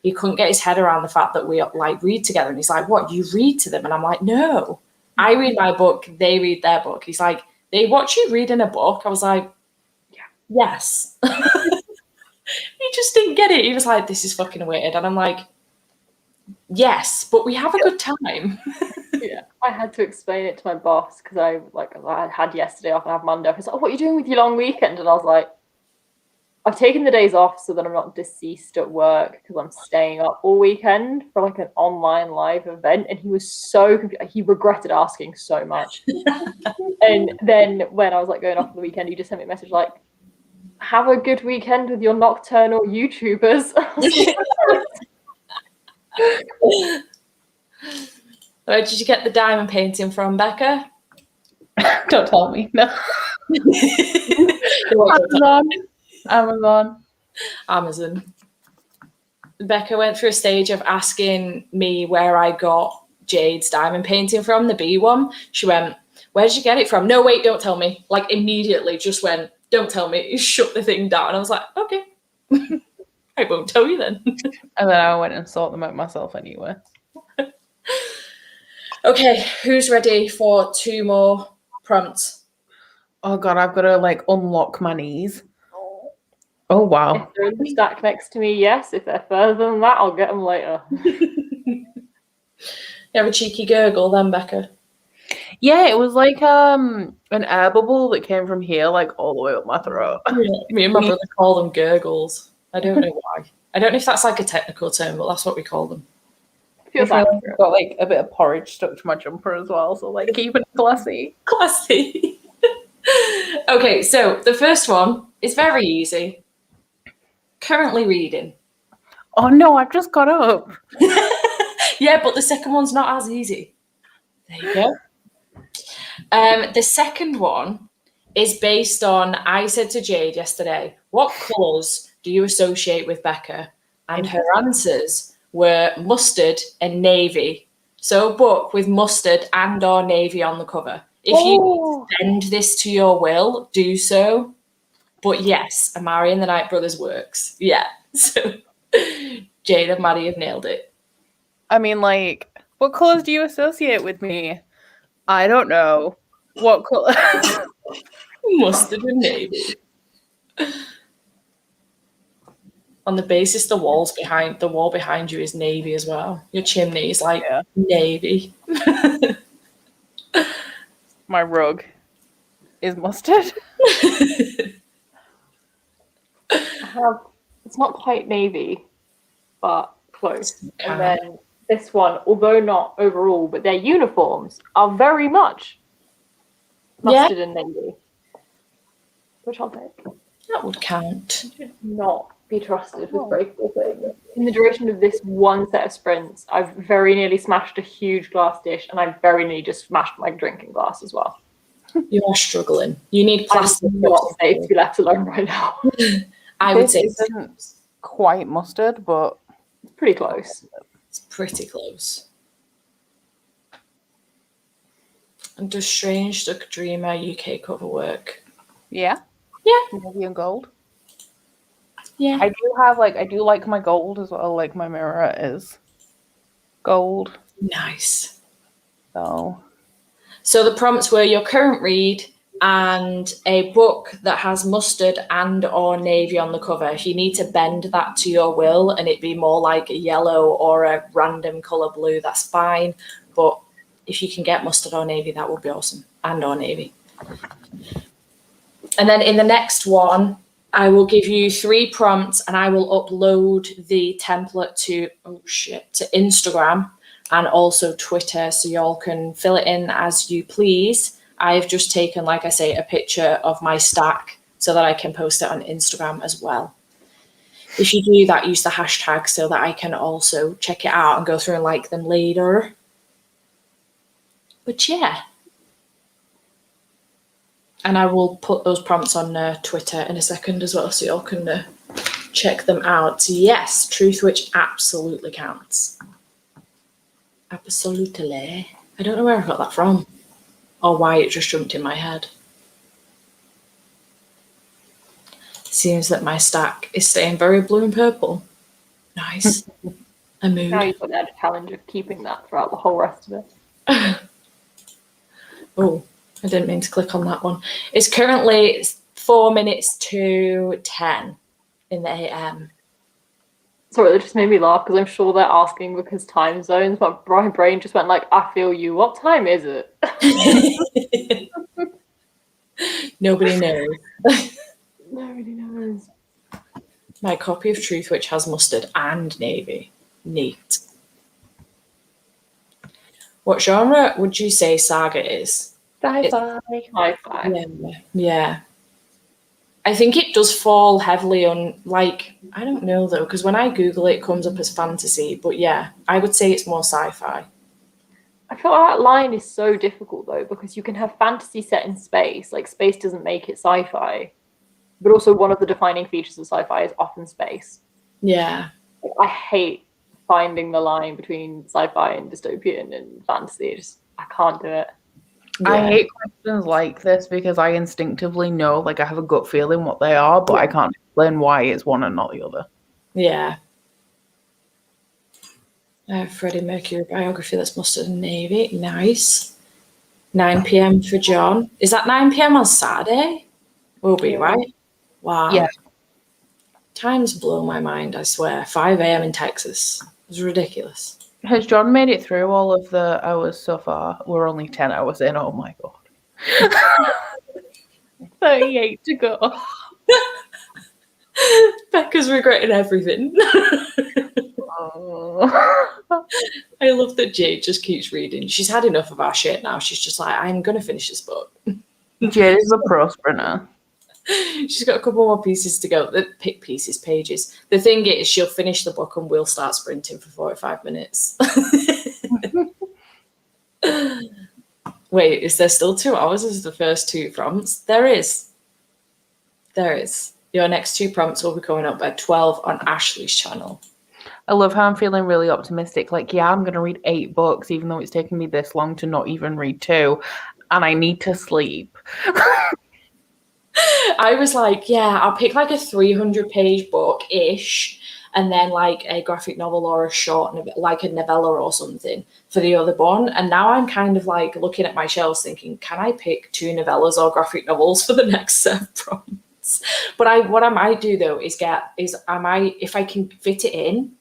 He couldn't get his head around the fact that we like read together. And he's like, what, you read to them? And I'm like, no, I read my book. They read their book. He's like, they watch you reading a book. I was like, yes. He just didn't get it. He was like, this is fucking weird. And I'm like, yes, but we have a good time. Yeah, I had to explain it to my boss because I had yesterday off and I have Monday off. He's like, oh, what are you doing with your long weekend? And I was like, I've taken the days off so that I'm not deceased at work because I'm staying up all weekend for like an online live event. And he was so confused. He regretted asking so much. And then when I was like going off for the weekend, he just sent me a message like, have a good weekend with your nocturnal YouTubers. Where did you get the diamond painting from, Becca? Don't tell me. No. Amazon. Becca went through a stage of asking me where I got Jade's diamond painting from, the B one. She went, where did you get it from? No, wait, don't tell me. Like immediately just went, don't tell me. Shut the thing down. I was like, okay. I won't tell you then. And then I went and sought them out myself anyway. Okay, who's ready for 2 more prompts? Oh god, I've got to like unlock my knees. Oh wow. If they're in the stack next to me, yes. If they're further than that, I'll get them later. You have a cheeky gurgle then, Becca? Yeah, it was like an air bubble that came from here, like all the way up my throat. Yeah, me and my brother call them gurgles. I don't know why. I don't know if that's like a technical term, but that's what we call them. I've got like a bit of porridge stuck to my jumper as well, so like keeping it classy. Classy. Okay, so the first one is very easy. Currently reading. Oh no, I've just got up. Yeah, but the second one's not as easy. There you go. The second one is based on, I said to Jade yesterday, what colours do you associate with Becca? And her answers were mustard and navy. So a book with mustard and or navy on the cover. If you bend this to your will, do so. But yes, Amari and the Night Brothers works. Yeah. So Jade and Maddie have nailed it. I mean, like, what colors do you associate with me? I don't know. What color? Mustard and navy. On the basis the wall behind you is navy as well. Your chimney is like navy. My rug is mustard. It's not quite navy, but close. And then this one, although not overall, but their uniforms are very much mustard and navy. Which I'll take. That would count. Not be trusted with breakable things. In the duration of this one set of sprints, I've very nearly smashed a huge glass dish, and I've very nearly just smashed my drinking glass as well. You are struggling. You need plastic. I'm not safe to be left alone right now. I would say it isn't quite mustard, but it's pretty close. It's pretty close. And does Strange the Dreamer UK cover work? Yeah. Yeah. Navy and gold. Yeah. I do like my gold as well. Like my mirror is gold. Nice. So the prompts were your current read and a book that has mustard and or navy on the cover. If you need to bend that to your will and it be more like a yellow or a random colour blue, that's fine. But if you can get mustard or navy, that would be awesome. And or navy. And then in the next one, I will give you 3 prompts and I will upload the template to Instagram and also Twitter, so y'all can fill it in as you please. I've just taken, like I say, a picture of my stack so that I can post it on Instagram as well. If you do that, use the hashtag so that I can also check it out and go through and like them later. But yeah. And I will put those prompts on Twitter in a second as well, so y'all can check them out. Yes, Truth Witch absolutely counts. Absolutely. I don't know where I got that from or why it just jumped in my head. Seems that my stack is staying very blue and purple. Nice. A mood. Now you've got the added challenge of keeping that throughout the whole rest of it. Oh, I didn't mean to click on that one. It's currently 4 minutes to 10 in the AM. Sorry, that just made me laugh because I'm sure they're asking because time zones, but my brain just went like, I feel you. What time is it? Nobody knows. Nobody knows. My copy of Truth Witch has mustard and navy. Neat. What genre would you say Saga is? Sci-fi. Yeah. I think it does fall heavily on, like, I don't know though, because when I Google it, it comes up as fantasy. But yeah, I would say it's more sci-fi. I feel like that line is so difficult though, because you can have fantasy set in space. Like, space doesn't make it sci-fi. But also one of the defining features of sci-fi is often space. Yeah. I hate finding the line between sci-fi and dystopian and fantasy. I can't do it. Yeah. I hate questions like this because I instinctively know, like I have a gut feeling what they are, but I can't explain why it's one and not the other. Yeah. Freddie Mercury biography that's mustard and navy. Nice. 9 p.m. for John. Is that 9 p.m. on Saturday? Will be, right? Wow. Yeah. Time's blown my mind, I swear. 5 a.m. in Texas. It's ridiculous. Has John made it through all of the hours so far? We're only 10 hours in. Oh my God. 38 to go. Becca's regretting everything. Oh. I love that Jade just keeps reading. She's had enough of our shit now. She's just like, I'm going to finish this book. Jade is the pro sprinter. She's got a couple more pieces to go. Pages. The thing is, she'll finish the book and we'll start sprinting for 45 minutes. Wait, is there still 2 hours as the first 2 prompts? There is. Your next 2 prompts will be coming up at 12 on Ashley's channel. I love how I'm feeling really optimistic. Like, yeah, I'm going to read 8 books, even though it's taken me this long to not even read 2. And I need to sleep. I was like, yeah, I'll pick like a 300-page book-ish, and then like a graphic novel or a short, like a novella or something for the other one. And now I'm kind of like looking at my shelves thinking, can I pick 2 novellas or graphic novels for the next set of prompts? But what I might do though is if I can fit it in,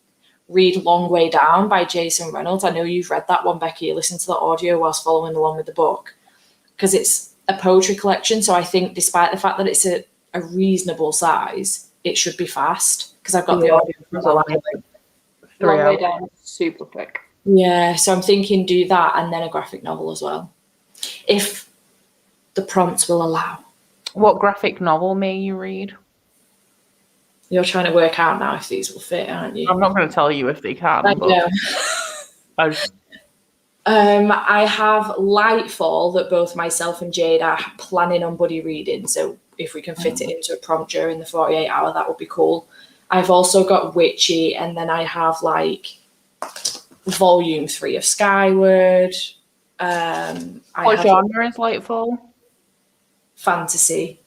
read Long Way Down by Jason Reynolds. I know you've read that one, Becky. You listened to the audio whilst following along with the book, because it's a poetry collection. So I think despite the fact that it's a reasonable size, it should be fast, because I've got the audio for Long Way Down, super quick. Yeah, so I'm thinking do that and then a graphic novel as well, if the prompts will allow. What graphic novel may you read? You're trying to work out now if these will fit, aren't you? I'm not going to tell you if they can. I know. I have Lightfall that both myself and Jade are planning on buddy reading. So if we can fit it into a prompt during the 48 hour, that would be cool. I've also got Witchy, and then I have like volume 3 of Skyward. What genre is Lightfall? Fantasy.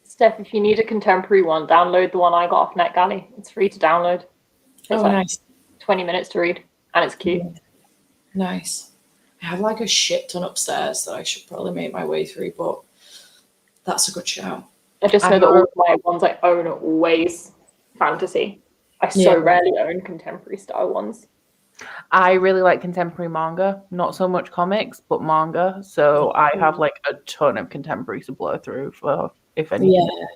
Steph, if you need a contemporary one, download the one I got off NetGalley. It's free to download. It's nice. 20 minutes to read, and it's cute. Nice. I have like a shit ton upstairs that I should probably make my way through, but that's a good shout. I just know that all of my ones I own are always fantasy. I so rarely own contemporary style ones. I really like contemporary manga, not so much comics, but manga. So I have like a ton of contemporary to blow through for if anything. Yeah,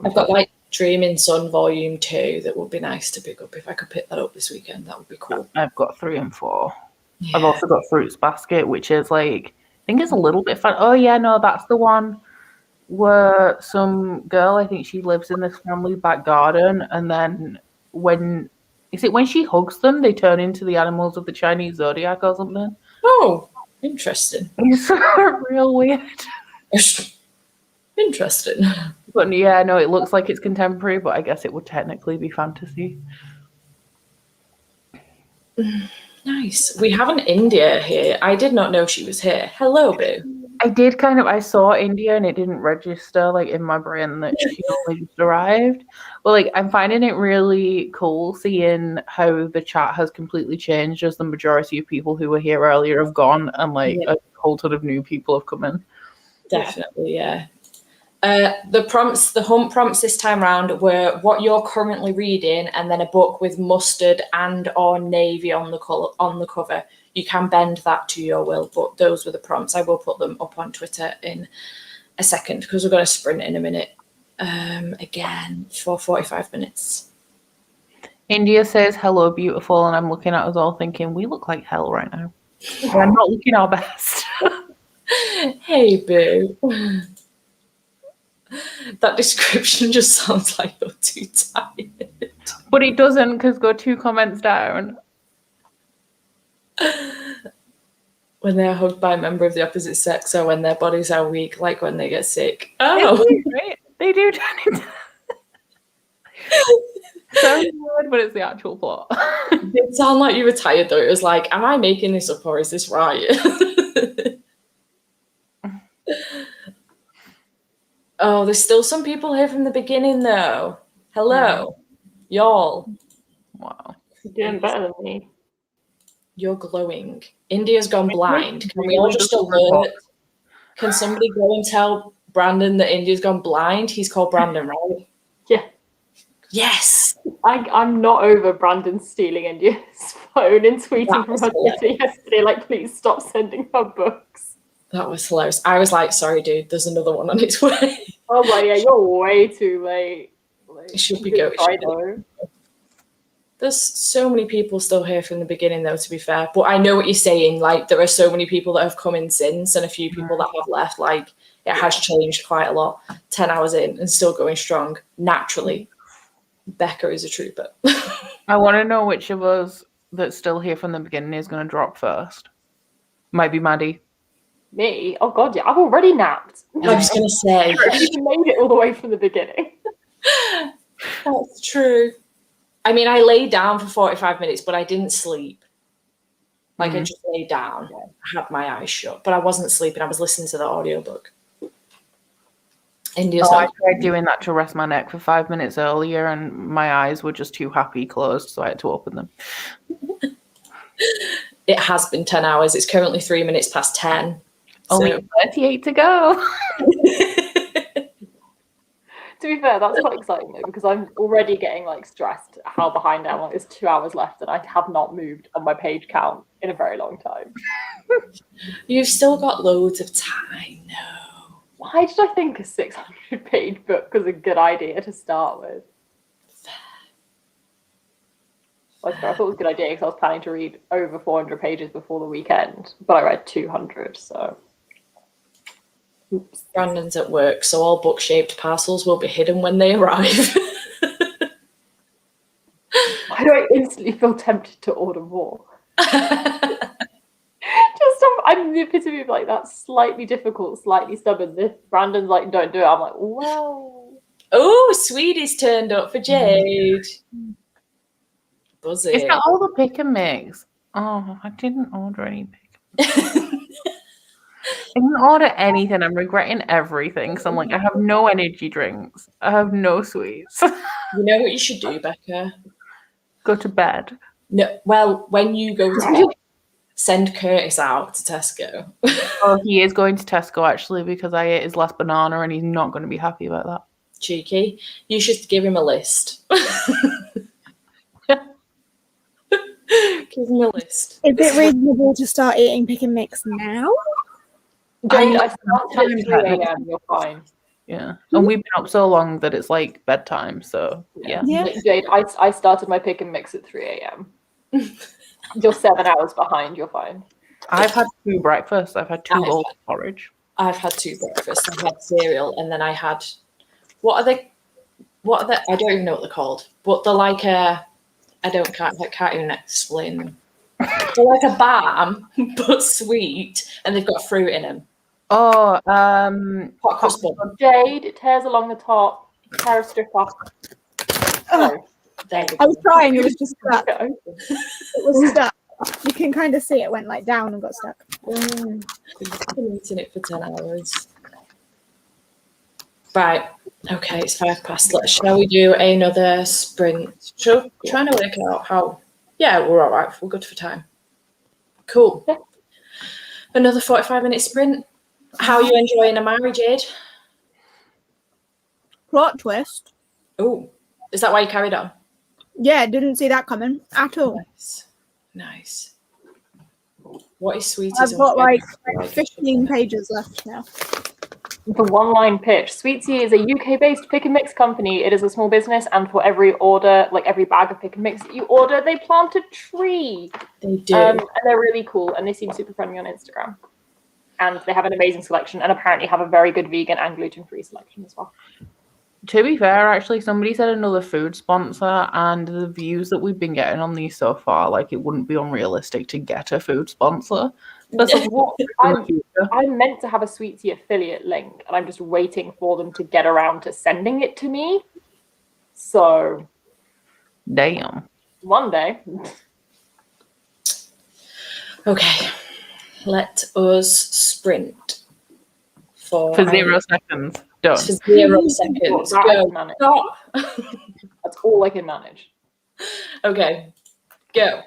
I've got like Dreaming Sun Volume 2 that would be nice to pick up. If I could pick that up this weekend, that would be cool. I've got 3 and 4. Yeah. I've also got Fruits Basket, which is like, I think it's a little bit fun. Oh yeah, no, that's the one where some girl, I think she lives in this family's back garden, and then when she hugs them, they turn into the animals of the Chinese zodiac or something. Oh, interesting. It's real weird. Interesting. But yeah, no, it looks like it's contemporary, but I guess it would technically be fantasy. Nice. We have an India here. I did not know she was here. Hello, Boo. I saw India and it didn't register like in my brain that she only just arrived. But like, I'm finding it really cool seeing how the chat has completely changed as the majority of people who were here earlier have gone, and like a whole ton of new people have come in. Definitely, yeah. The hump prompts this time round were what you're currently reading, and then a book with mustard and or navy on the cover. You can bend that to your will, but those were the prompts. I will put them up on Twitter in a second because we're going to sprint in a minute again for 45 minutes. India says, hello, beautiful. And I'm looking at us all thinking, we look like hell right now. We're not looking our best. Hey, Boo. That description just sounds like you're too tired. But it doesn't, because go 2 comments down. When they're hugged by a member of the opposite sex, or when their bodies are weak, like when they get sick. Oh, right. They do turn into. So good, but it's the actual plot. It sounded like you were tired though. It was like, am I making this up or is this right? Oh, there's still some people here from the beginning though. Hello, y'all. Wow, you're doing better than me. You're glowing. India's gone blind. Can we all just alert? Can somebody go and tell Brandon that India's gone blind? He's called Brandon, right? Yeah. Yes. I'm not over Brandon stealing India's phone and tweeting from her Twitter yesterday, like, please stop sending her books. That was hilarious. I was like, sorry, dude, there's another one on its way. Oh, my, yeah, you're way too late. Like, it should be going. There's so many people still here from the beginning, though, to be fair. But I know what you're saying. Like, there are so many people that have come in since and a few people that have left. Like, it has changed quite a lot. 10 hours in and still going strong. Naturally, Becca is a trooper. I want to know which of us that's still here from the beginning is going to drop first. Might be Maddie. Me? Oh god, yeah, I've already napped. I was going to say. I even made it all the way from the beginning. That's true. I mean, I lay down for 45 minutes, but I didn't sleep. Like, I just lay down. I had my eyes shut, but I wasn't sleeping. I was listening to the audiobook. I tried doing that to rest my neck for 5 minutes earlier, and my eyes were just too happy closed, so I had to open them. It has been 10 hours. It's currently 3 minutes past 10. Only 38 to go. To be fair, that's quite exciting though, because I'm already getting like stressed how behind I am. Like, there's 2 hours left, and I have not moved on my page count in a very long time. You've still got loads of time. No. Why did I think a 600-page book was a good idea to start with? I thought it was a good idea because I was planning to read over 400 pages before the weekend, but I read 200, so. Oops. Brandon's at work, so all book-shaped parcels will be hidden when they arrive. Why do I instantly feel tempted to order more? I'm the epitome of like that slightly difficult, slightly stubborn. If Brandon's like, don't do it, I'm like, well. Oh, Sweetie's turned up for Jade. Buzzy. It's got all the pick and mix. Oh, I didn't order any pick. I didn't order anything. I'm regretting everything because I'm like, I have no energy drinks. I have no sweets. You know what you should do, Becca? Go to bed. No, well, when you go to bed, send Curtis out to Tesco. Oh, he is going to Tesco actually because I ate his last banana and he's not going to be happy about that. Cheeky. You should give him a list. Give him a list. Is it reasonable to start eating pick and mix now? Jade, I started at 3 a.m. You're fine. Yeah, and we've been up so long that it's like bedtime. So yeah. Jade, I started my pick and mix at 3 a.m. You're 7 hours behind. You're fine. I've had 2 breakfasts. I've had 2 bowls of porridge. I've had 2 breakfasts. I've had cereal, and then I had what are they? I don't even know what they're called, but they're like I can't even explain them. They're like a balm, but sweet, and they've got fruit in them. Oh, Hot cross bun. Jade, it tears along the top. Tear a strip off. Oh, I was trying. It was just stuck. It It was stuck. You can kind of see it went like down and got stuck. I've been eating it for 10 hours. Right. Okay, it's 5 past. Shall we do another sprint? Trying to work out how. Yeah, we're all right. We're good for time. Cool. Yeah. Another 45-minute sprint. How are you enjoying Amari, Jade? Plot twist. Oh, is that why you carried on? Yeah, didn't see that coming at all. Nice. What is Sweetie's? I've got like 15 pages left now. The one-line pitch. Sweetie is a UK-based pick and mix company. It is a small business, and for every order, like every bag of pick and mix that you order, they plant a tree. They do. And they're really cool, and they seem super friendly on Instagram. And they have an amazing selection, and apparently have a very good vegan and gluten-free selection as well. To be fair, actually, somebody said another food sponsor, and the views that we've been getting on these so far, like it wouldn't be unrealistic to get a food sponsor. That's I'm meant to have a Sweetie affiliate link, and I'm just waiting for them to get around to sending it to me. So, damn. One day. Okay, let us sprint for 0 seconds. Done. For 0 seconds. Go. Stop. That's all I can manage. Okay, go.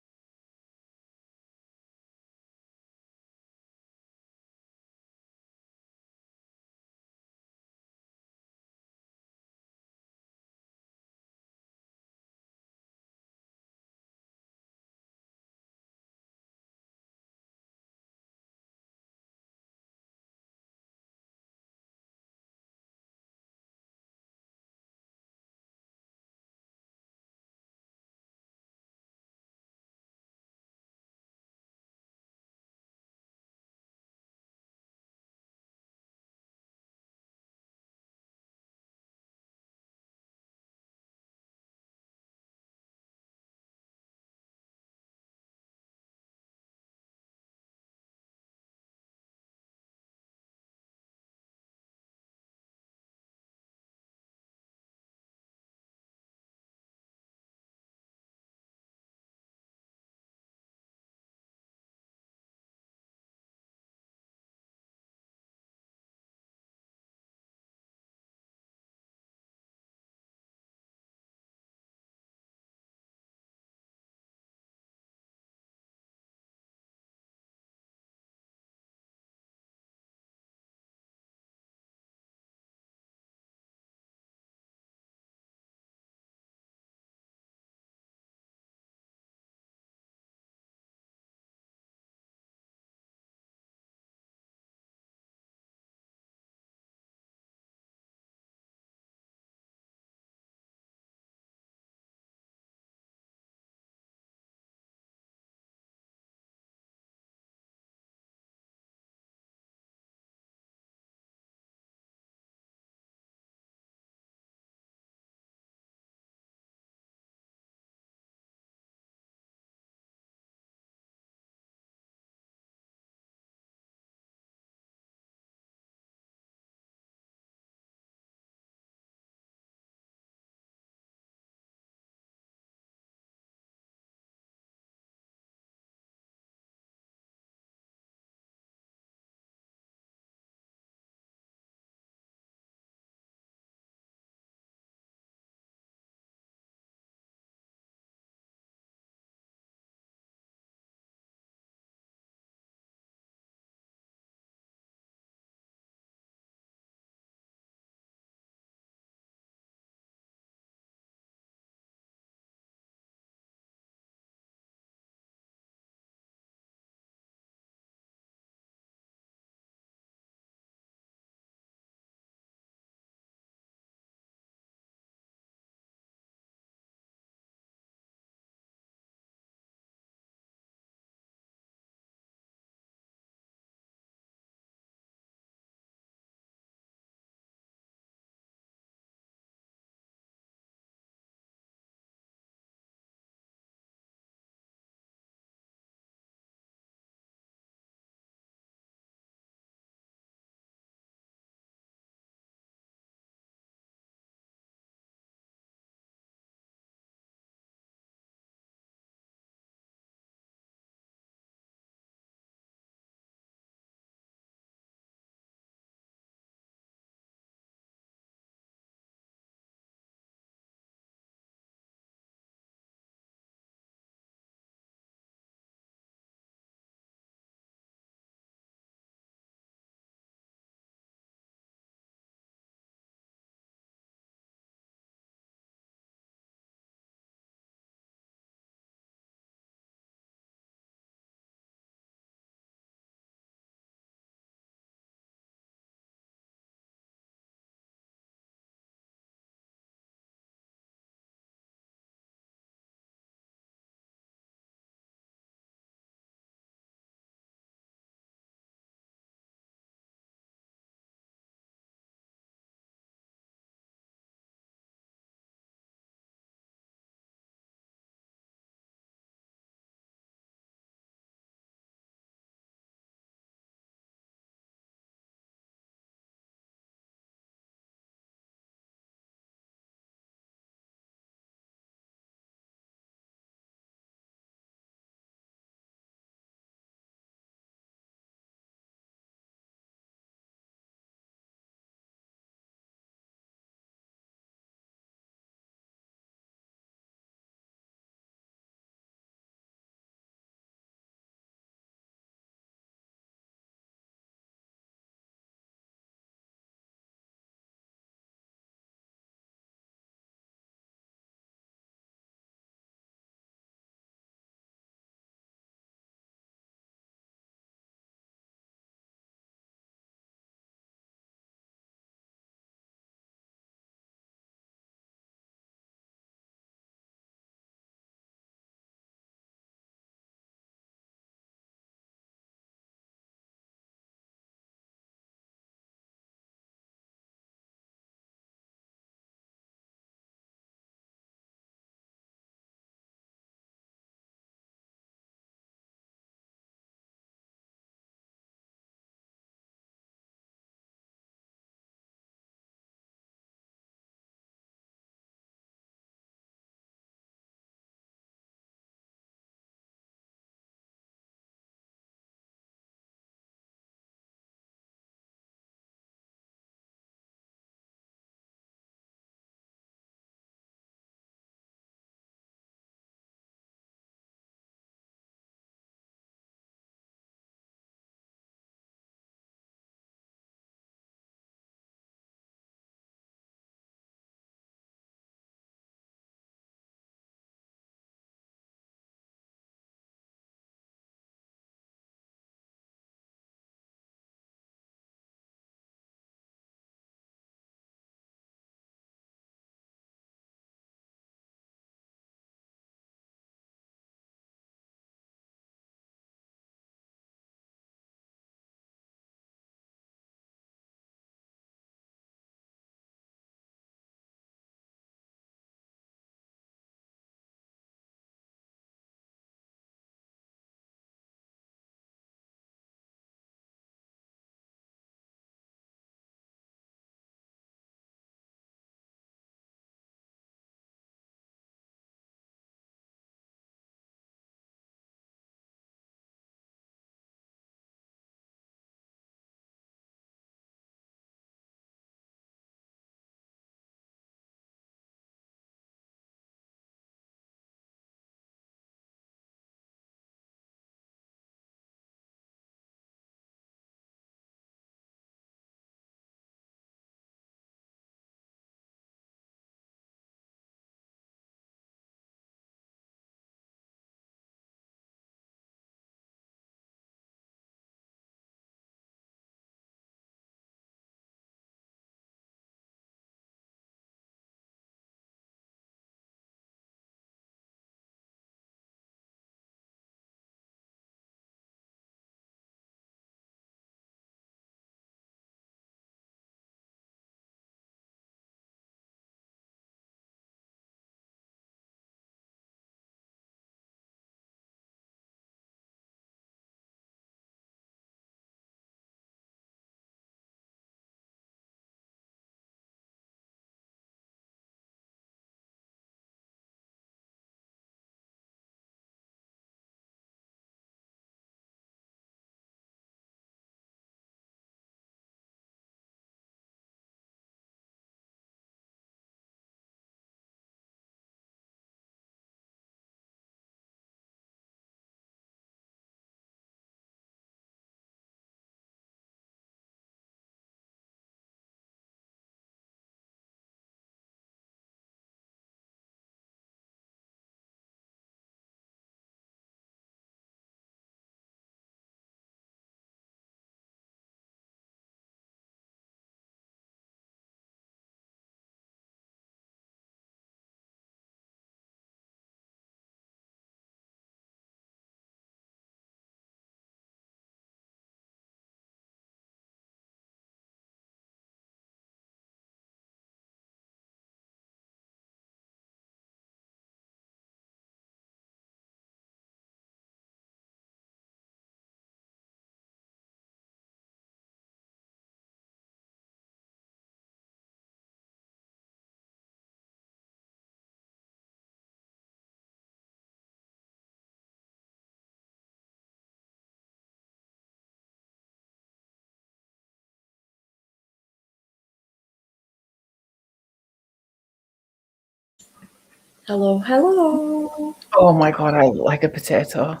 Hello, hello. Oh my god, I look like a potato.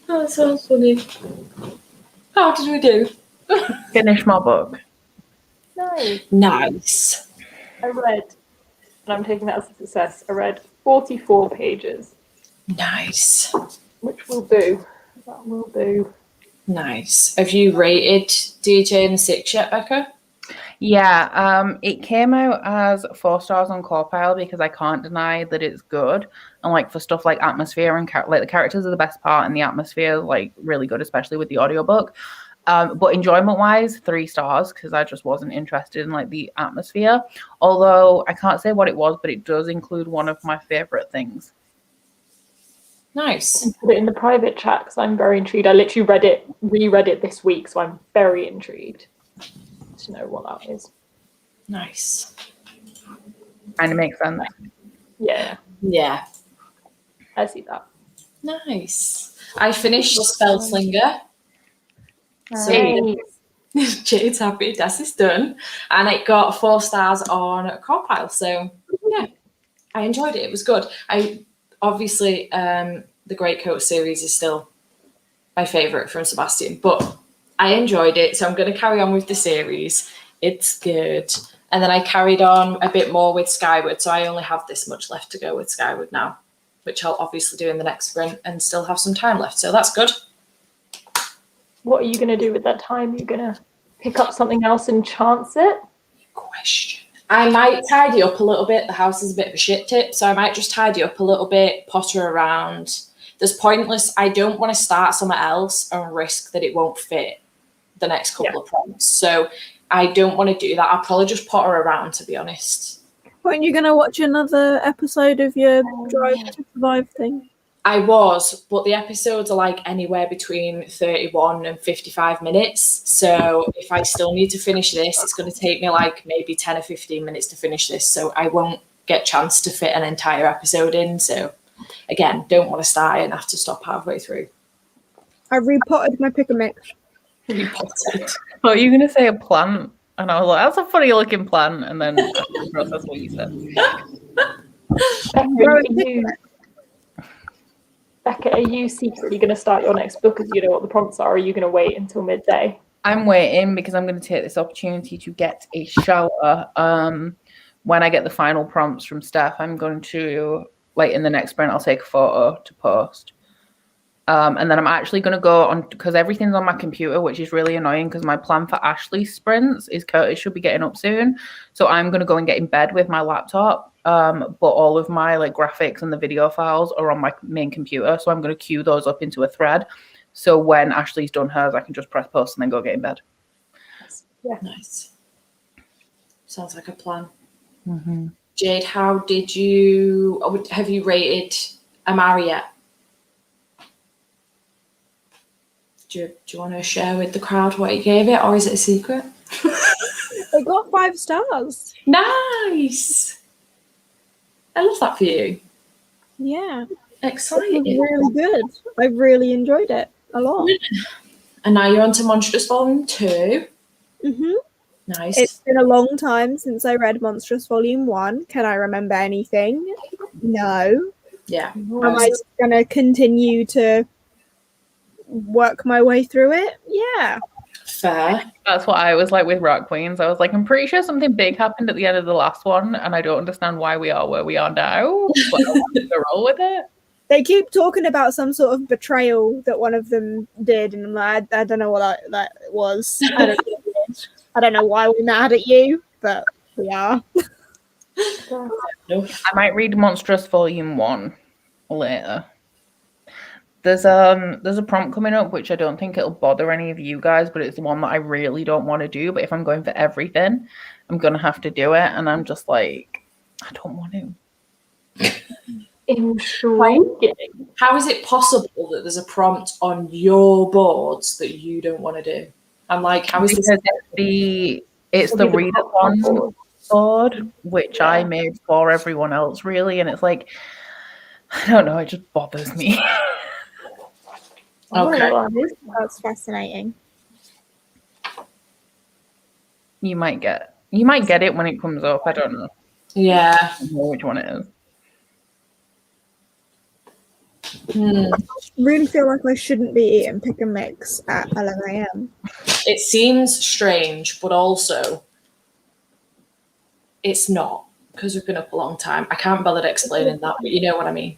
Oh, that sounds funny. How did we do? Finish my book. Nice. I read, and I'm taking that as a success, I read 44 pages, Nice. which will do. That will do. Nice. Have you rated DJ in the 6 yet, Becca? Yeah, it came out as 4 stars on Corpile because I can't deny that it's good. And like for stuff like atmosphere and like the characters are the best part, and the atmosphere is like really good, especially with the audiobook. But enjoyment wise, 3 stars because I just wasn't interested in like the atmosphere. Although I can't say what it was, but it does include one of my favorite things. Nice. Put it in the private chat because I'm very intrigued. I literally reread it this week, so I'm very intrigued to know what that is. Nice. Kind of makes sense. Yeah, Yeah. I see that. Nice. I finished Spellslinger. Nice. Jade's happy. Das is done. And it got 4 stars on Compile. So, yeah, I enjoyed it. It was good. Obviously, the Great Coat series is still my favourite from Sebastian, but I enjoyed it. So I'm going to carry on with the series. It's good. And then I carried on a bit more with Skyward. So I only have this much left to go with Skyward now, which I'll obviously do in the next sprint and still have some time left. So that's good. What are you going to do with that time? You're going to pick up something else and chance it? Question. I might tidy up a little bit. The house is a bit of a shit tip, so I might just tidy up a little bit, potter around. There's pointless. I don't want to start somewhere else and risk that it won't fit the next couple of prompts. So I don't want to do that. I'll probably just potter around, to be honest. Weren't you going to watch another episode of your Drive to Survive thing? I was, but the episodes are like anywhere between 31 and 55 minutes. So if I still need to finish this, it's going to take me like maybe 10 or 15 minutes to finish this. So I won't get a chance to fit an entire episode in. So again, don't want to start it and have to stop halfway through. I repotted my pick a mix. Repotted. Oh, you're going to say a plant? And I was like, that's a funny looking plant. And then that's what you said. Becca, are you secretly going to start your next book as you know what the prompts are, or are you going to wait until midday? I'm waiting because I'm going to take this opportunity to get a shower. When I get the final prompts from Steph, I'm going to, like in the next sprint, I'll take a photo to post. And then I'm actually going to go on, because everything's on my computer, which is really annoying because my plan for Ashley's sprints is Curtis should be getting up soon. So I'm going to go and get in bed with my laptop. But all of my like graphics and the video files are on my main computer. So I'm going to queue those up into a thread. So when Ashley's done hers, I can just press post and then go get in bed. Yeah. Nice. Sounds like a plan. Mm-hmm. Jade, how did have you rated Amari yet? Do you want to share with the crowd what you gave it, or is it a secret? It got 5 stars. Nice. I love that for you. Yeah. Exciting. It was really good. I really enjoyed it a lot. And now you're on to Monstrous Volume 2. Mm-hmm. Nice. It's been a long time since I read Monstrous Volume 1. Can I remember anything? No. Yeah. Am I just going to continue to work my way through it? Yeah. Fair. That's what I was like with Rock Queens. I was like, I'm pretty sure something big happened at the end of the last one, and I don't understand why we are where we are now. But I want to roll with it. They keep talking about some sort of betrayal that one of them did, and I'm like, I don't know what that was. I don't know why we're mad at you, but we are. I might read Monstrous Volume 1 later. There's a prompt coming up which I don't think it'll bother any of you guys, but it's the one that I really don't want to do. But if I'm going for everything, I'm gonna have to do it, and I'm just like, I don't want to. Intriguing. How is it possible that there's a prompt on your boards that you don't want to do? I'm like, how is this? It's the readathon board, which I made for everyone else, really, and it's like, I don't know, it just bothers me. I don't know Okay. what that is. That's fascinating. You might get it when it comes up. I don't know. Yeah. I don't know which one it is. I really feel like I shouldn't be eating pick and mix at 11 a.m. It seems strange, but also it's not because we've been up a long time. I can't bother explaining that, but you know what I mean. I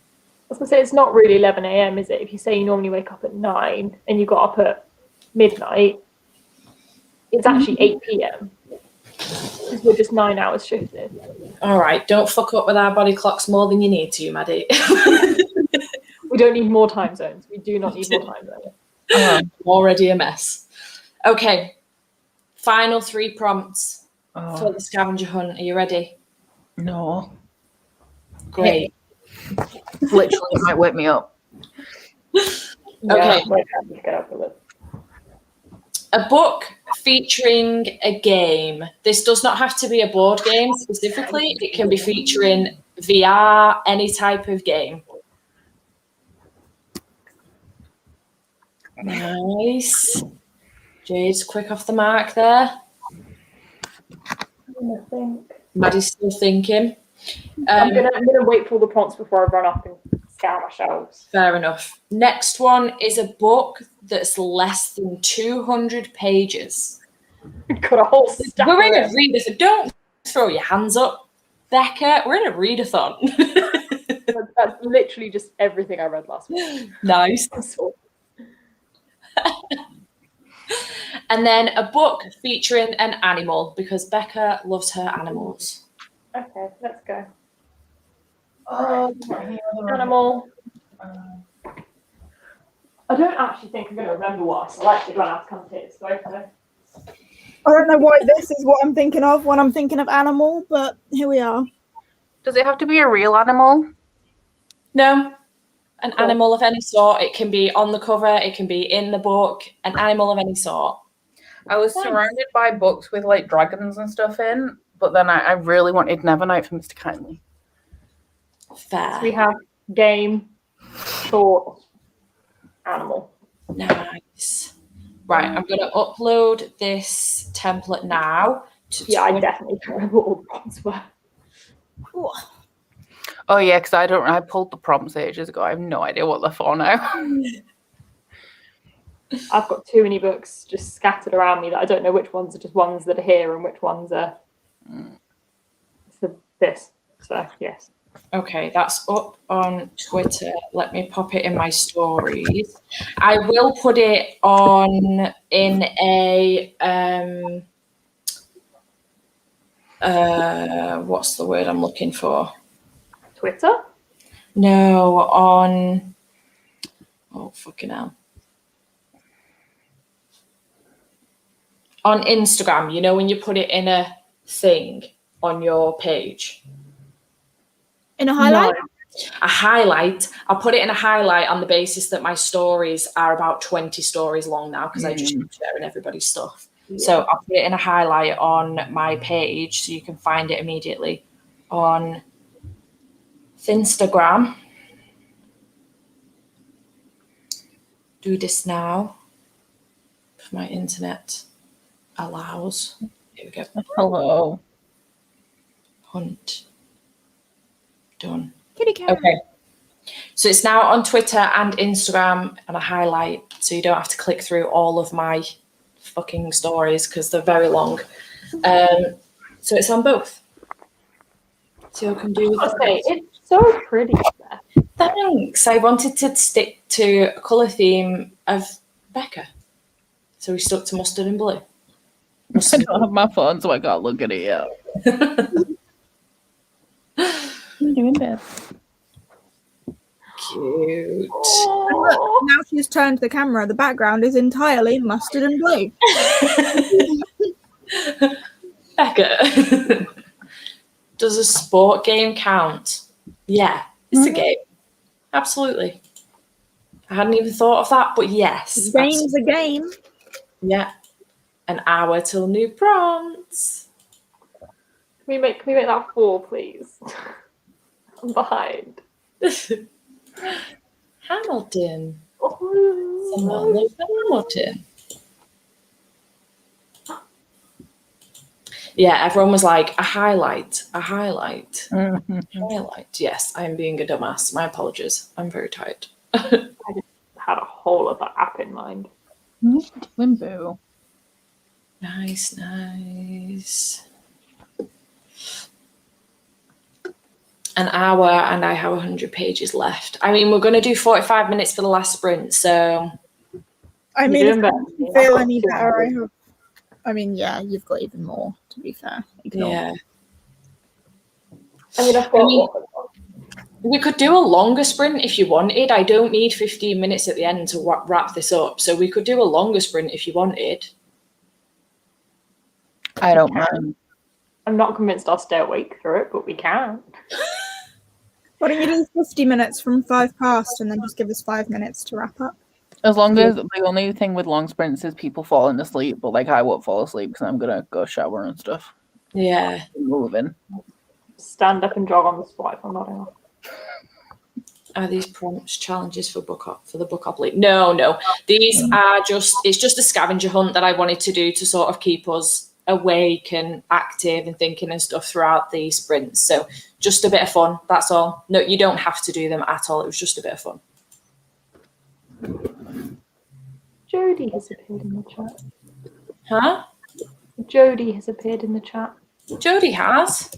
was going to say, it's not really 11 a.m., is it? If you say you normally wake up at 9 and you got up at midnight, it's actually 8 p.m. because we're just 9 hours shifted. All right, don't fuck up with our body clocks more than you need to, Maddie. We don't need more time zones. We do not need more time zones. Already a mess. Okay, final 3 prompts for the scavenger hunt. Are you ready? No. Great. Literally, it might wake me up. Okay. Get up with it. A book featuring a game. This does not have to be a board game specifically. It can be featuring VR, any type of game. Nice. Jade's quick off the mark there. I think. Maddie's still thinking. I'm gonna wait for all the prompts before I run up and scan my shelves. Fair enough. Next one is a book that's less than 200 pages. Got a whole stack. We're in a readathon. Don't throw your hands up, Becca. We're in a readathon. That's literally just everything I read last week. Nice. And then a book featuring an animal because Becca loves her animals. Okay, let's go. Animal. Animal. I don't actually think I'm going to remember what I selected when I was coming here. So okay. I don't know why this is what I'm thinking of when I'm thinking of animal, but here we are. Does it have to be a real animal? No, an animal of any sort. It can be on the cover. It can be in the book. An animal of any sort. I was surrounded by books with like dragons and stuff in, but then I really wanted Nevernight for Mr. Kindly. Fair. So we have game, thought, animal. Nice. Right, I'm going to upload this template now. I definitely can't remember what all the prompts were. Oh yeah, because I pulled the prompts ages ago. I have no idea what they're for now. I've got too many books just scattered around me that I don't know which ones are just ones that are here and which ones are for this. So yes. Okay, that's up on Twitter. Let me pop it in my stories. I will put it on in a what's the word I'm looking for? Twitter? No, on fucking hell. On Instagram, you know when you put it in a thing on your page. In a highlight? No. A highlight. I'll put it in a highlight on the basis that my stories are about 20 stories long now because I just keep sharing everybody's stuff. Yeah. So I'll put it in a highlight on my page so you can find it immediately on Instagram. Do this now if my internet allows. Here we go. Hello. Hunt. Done. Kitty cat. Okay. So it's now on Twitter and Instagram and a highlight, so you don't have to click through all of my fucking stories because they're very long. So it's on both. So you can do. Okay, it's so pretty. Thanks. I wanted to stick to a colour theme of Becca, so we stuck to mustard and blue. I don't have my phone, so I can't look at it yet. What are you doing, babe? Cute. And look, now she's turned the camera. The background is entirely mustard and blue. Becca, does a sport game count? Yeah, it's a game. Absolutely. I hadn't even thought of that, but yes. Game's a game. Yeah. An hour till new prompts. Can we make that 4, please? I'm behind. Hamilton. Oh. Lewis Hamilton. Yeah, everyone was like, a highlight. Highlight. Yes, I am being a dumbass. My apologies. I'm very tired. I just had a whole other app in mind. Wimbo. Nice. An hour and I have 100 pages left. I mean, we're going to do 45 minutes for the last sprint, so... I mean, if you feel any better, yeah, you've got even more, to be fair. Yeah. I mean, we could do a longer sprint if you wanted. I don't need 15 minutes at the end to wrap this up, so we could do a longer sprint if you wanted. I don't mind. I'm not convinced I'll stay awake through it, but we can. Why don't you do 50 minutes from 5 past and then just give us 5 minutes to wrap up? As long as the only thing with long sprints is people falling asleep, but like I won't fall asleep because I'm gonna go shower and stuff. Yeah. Moving. Stand up and jog on the spot if I'm nodding off. Are these prompts challenges for the Bookopoly? No. These are it's just a scavenger hunt that I wanted to do to sort of keep us awake and active and thinking and stuff throughout the sprints. So just a bit of fun, that's all. No, you don't have to do them at all. It was just a bit of fun. Jody has appeared in the chat. Huh? Jody has appeared in the chat. Jody has.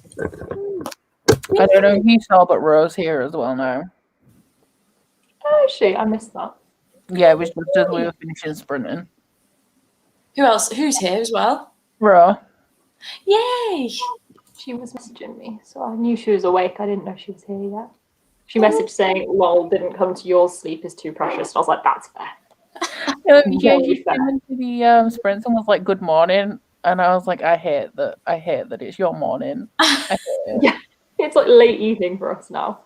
I don't know if you saw, but Rose here as well now. Oh, she? I missed that. Yeah, it was just as we were finishing sprinting. Who else? Who's here as well? Ro. Yay! She was messaging me, so I knew she was awake. I didn't know she was here yet. She messaged saying, "Lol, didn't come to yours. Sleep is too precious." And I was like, "That's fair." Yeah, she came into the sprints and was like, "Good morning," and I was like, "I hate that it's your morning." Yeah, it's like late evening for us now.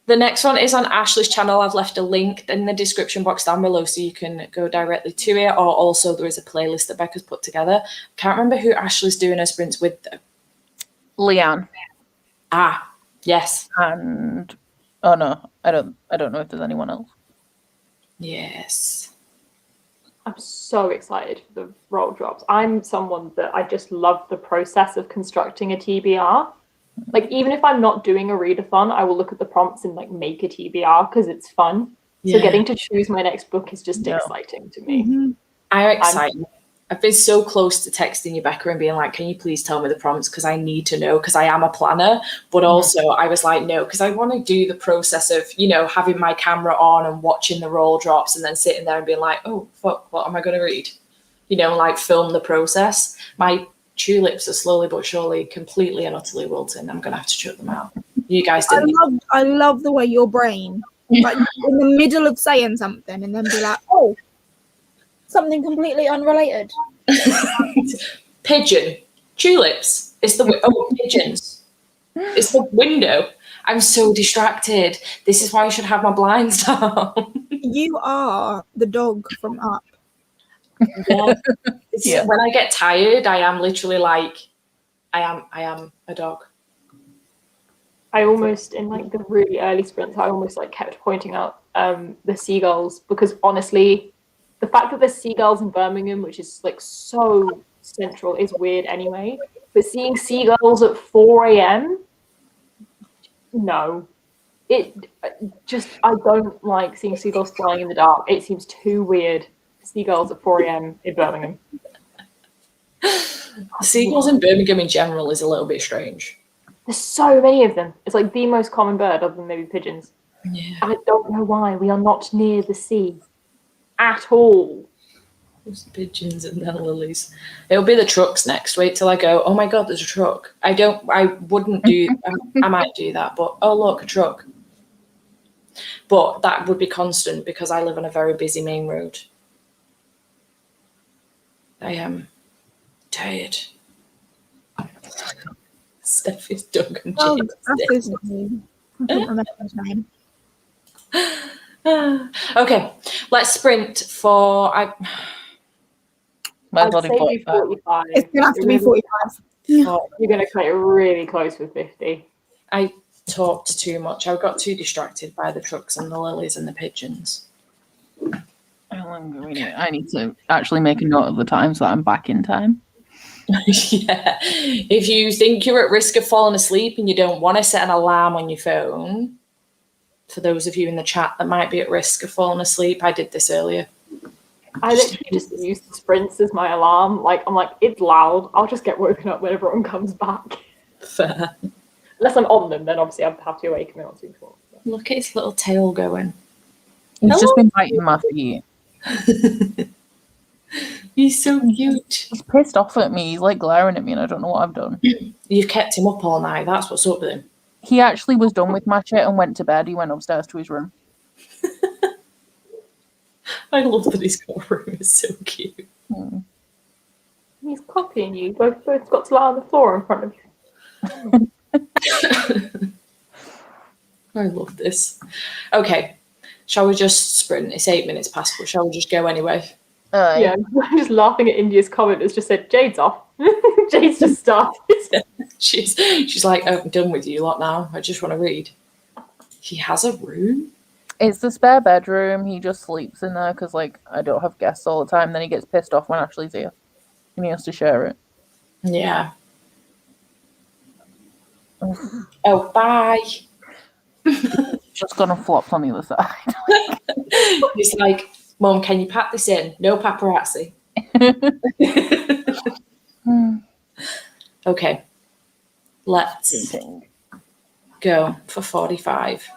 The next one is on Ashley's channel. I've left a link in the description box down below so you can go directly to it, or also there is a playlist that Becca's put together. Can't remember who Ashley's doing her sprints with though. Leanne. Ah, yes. And oh no, I don't know if there's anyone else. Yes. I'm so excited for the roll drops. I'm someone that I just love the process of constructing a TBR. Like, even if I'm not doing a readathon, I will look at the prompts and like make a TBR because it's fun. Yeah. So getting to choose my next book is just exciting to me. Mm-hmm. I'm excited. I've been so close to texting you, Becca, and being like, can you please tell me the prompts? Because I need to know, because I am a planner. But also I was like, no, because I want to do the process of, having my camera on and watching the roll drops and then sitting there and being like, oh, fuck, what am I going to read? Like film the process. My tulips are slowly but surely completely and utterly wilting. I'm going to have to chuck them out. You guys didn't. I love the way your brain, like in the middle of saying something and then be like, oh, something completely unrelated. Pigeon. Tulips. It's the pigeons. It's the window. I'm so distracted. This is why I should have my blinds down. You are the dog from Up. Yeah. When I get tired, I am literally like, I am a dog. I almost, in like the really early sprints, I almost like kept pointing out the seagulls, because honestly, the fact that there's seagulls in Birmingham, which is like so central, is weird anyway. But seeing seagulls at 4 a.m, no. I don't like seeing seagulls flying in the dark. It seems too weird. Seagulls at 4 a.m. in Birmingham. Seagulls in Birmingham in general is a little bit strange. There's so many of them. It's like the most common bird, other than maybe pigeons. Yeah. I don't know why. We are not near the sea at all. There's pigeons and then lilies. It'll be the trucks next. Wait till I go, oh my God, there's a truck. I wouldn't do, I might do that, but oh look, a truck. But that would be constant because I live on a very busy main road. I am tired. Steph is dog and James. That is name. I don't remember his name. Okay, let's sprint for. I'd say 45. It's gonna have to be 45. You're gonna cut it really close with 50. I talked too much. I got too distracted by the trucks and the lilies and the pigeons. I need to actually make a note of the time so that I'm back in time. Yeah. If you think you're at risk of falling asleep and you don't want to set an alarm on your phone, for those of you in the chat that might be at risk of falling asleep, I did this earlier. I literally just use the sprints as my alarm. Like, I'm like, it's loud. I'll just get woken up when everyone comes back. Fair. Unless I'm on them, then obviously I have to awaken me once before. Look at his little tail going. He's just been biting my feet. He's so cute. He's pissed off at me. He's like glaring at me, and I don't know what I've done. You've kept him up all night. That's what's up with him. He actually was done with my shit and went to bed. He went upstairs to his room. I love that he's got a room. It's so cute. He's copying you. Both got to lie on the floor in front of you. I love this. Okay. Shall we just sprint? It's 8 minutes past, but shall we just go anyway? Yeah, I'm just laughing at India's comment. It's just said, Jade's off. Jade's just started. She's like, oh, I'm done with you lot now. I just want to read. He has a room? It's the spare bedroom. He just sleeps in there because, like, I don't have guests all the time. Then he gets pissed off when Ashley's here. And he has to share it. Yeah. Oh, bye. Just gonna flop on the other side. He's like, Mum, can you pack this in? No paparazzi. Okay. Let's go for 45.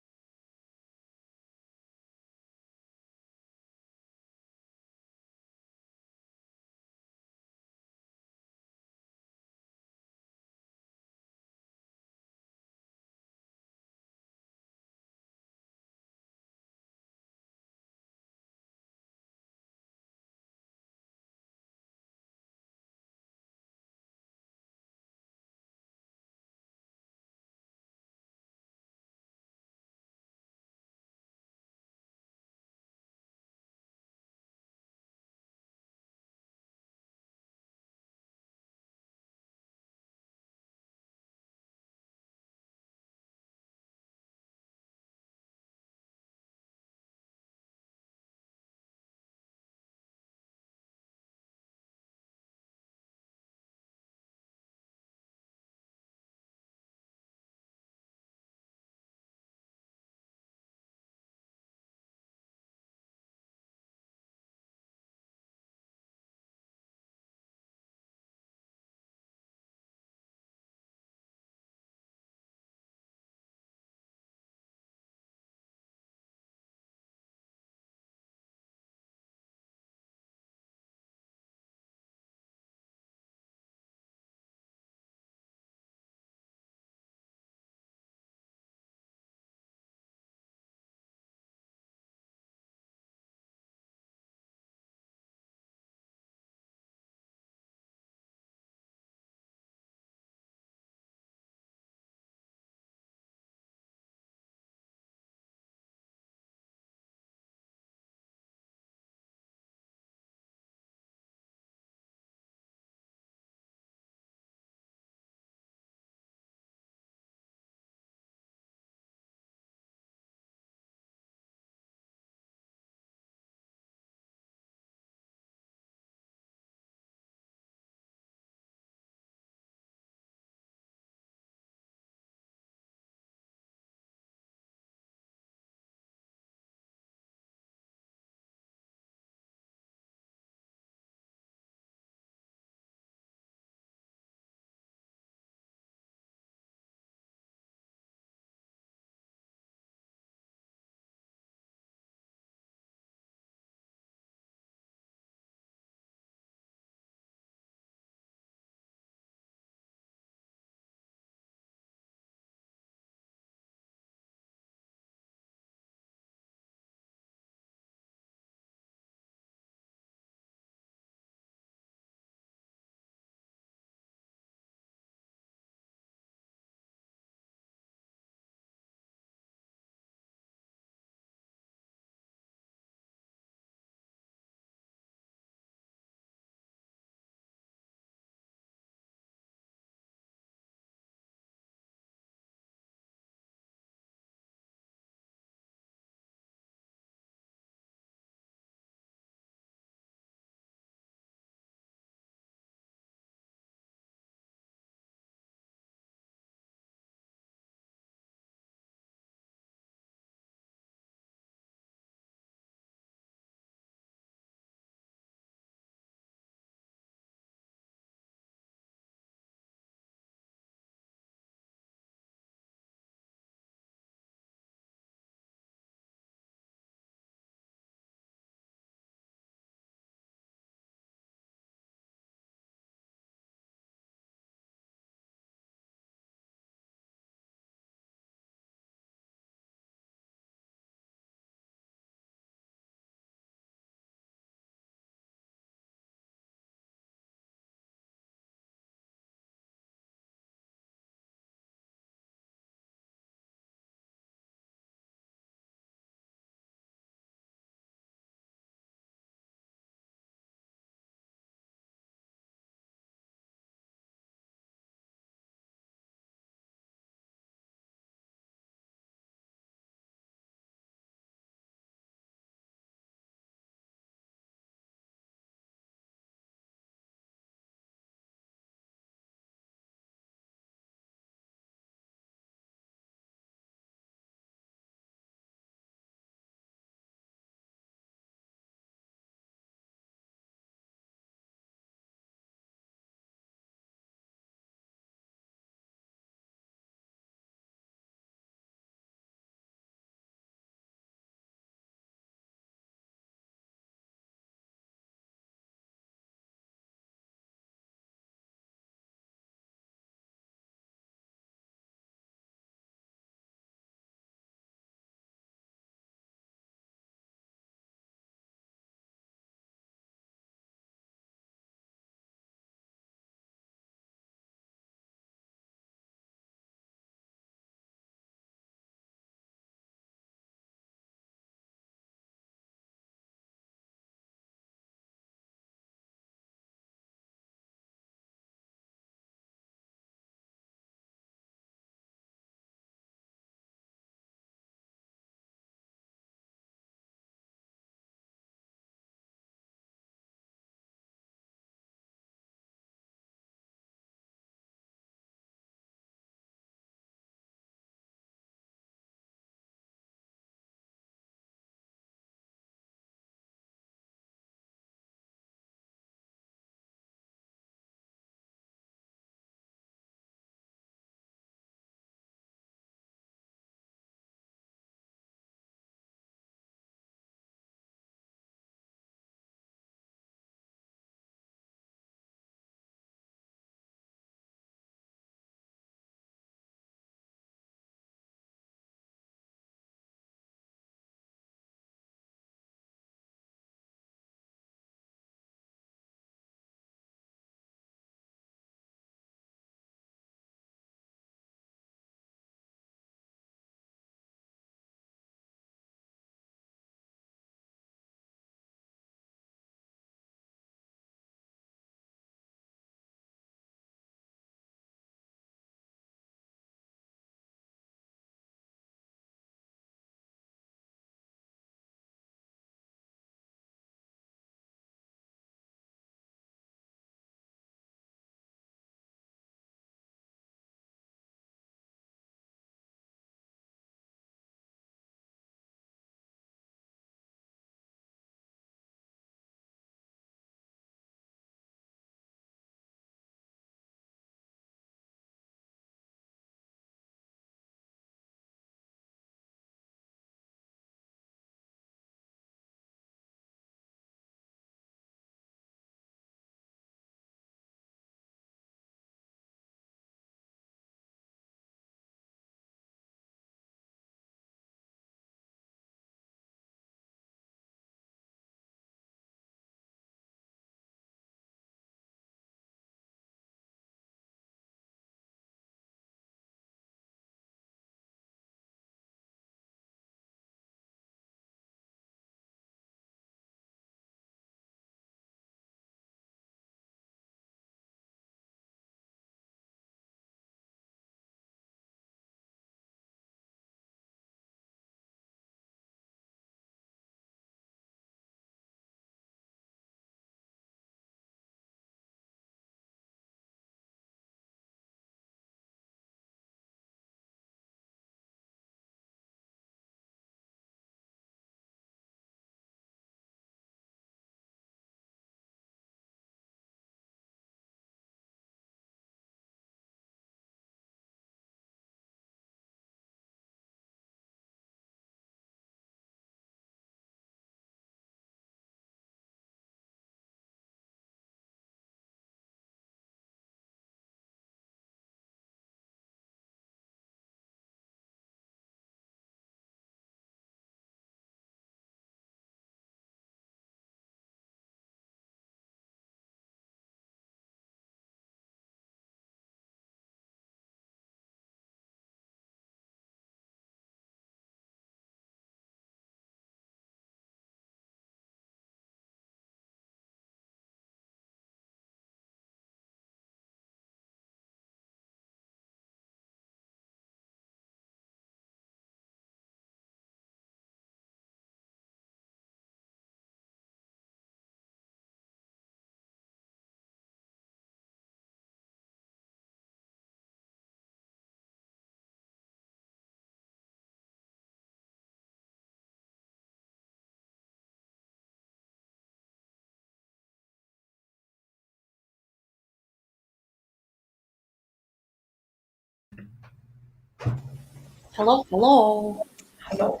Hello, hello. Hello.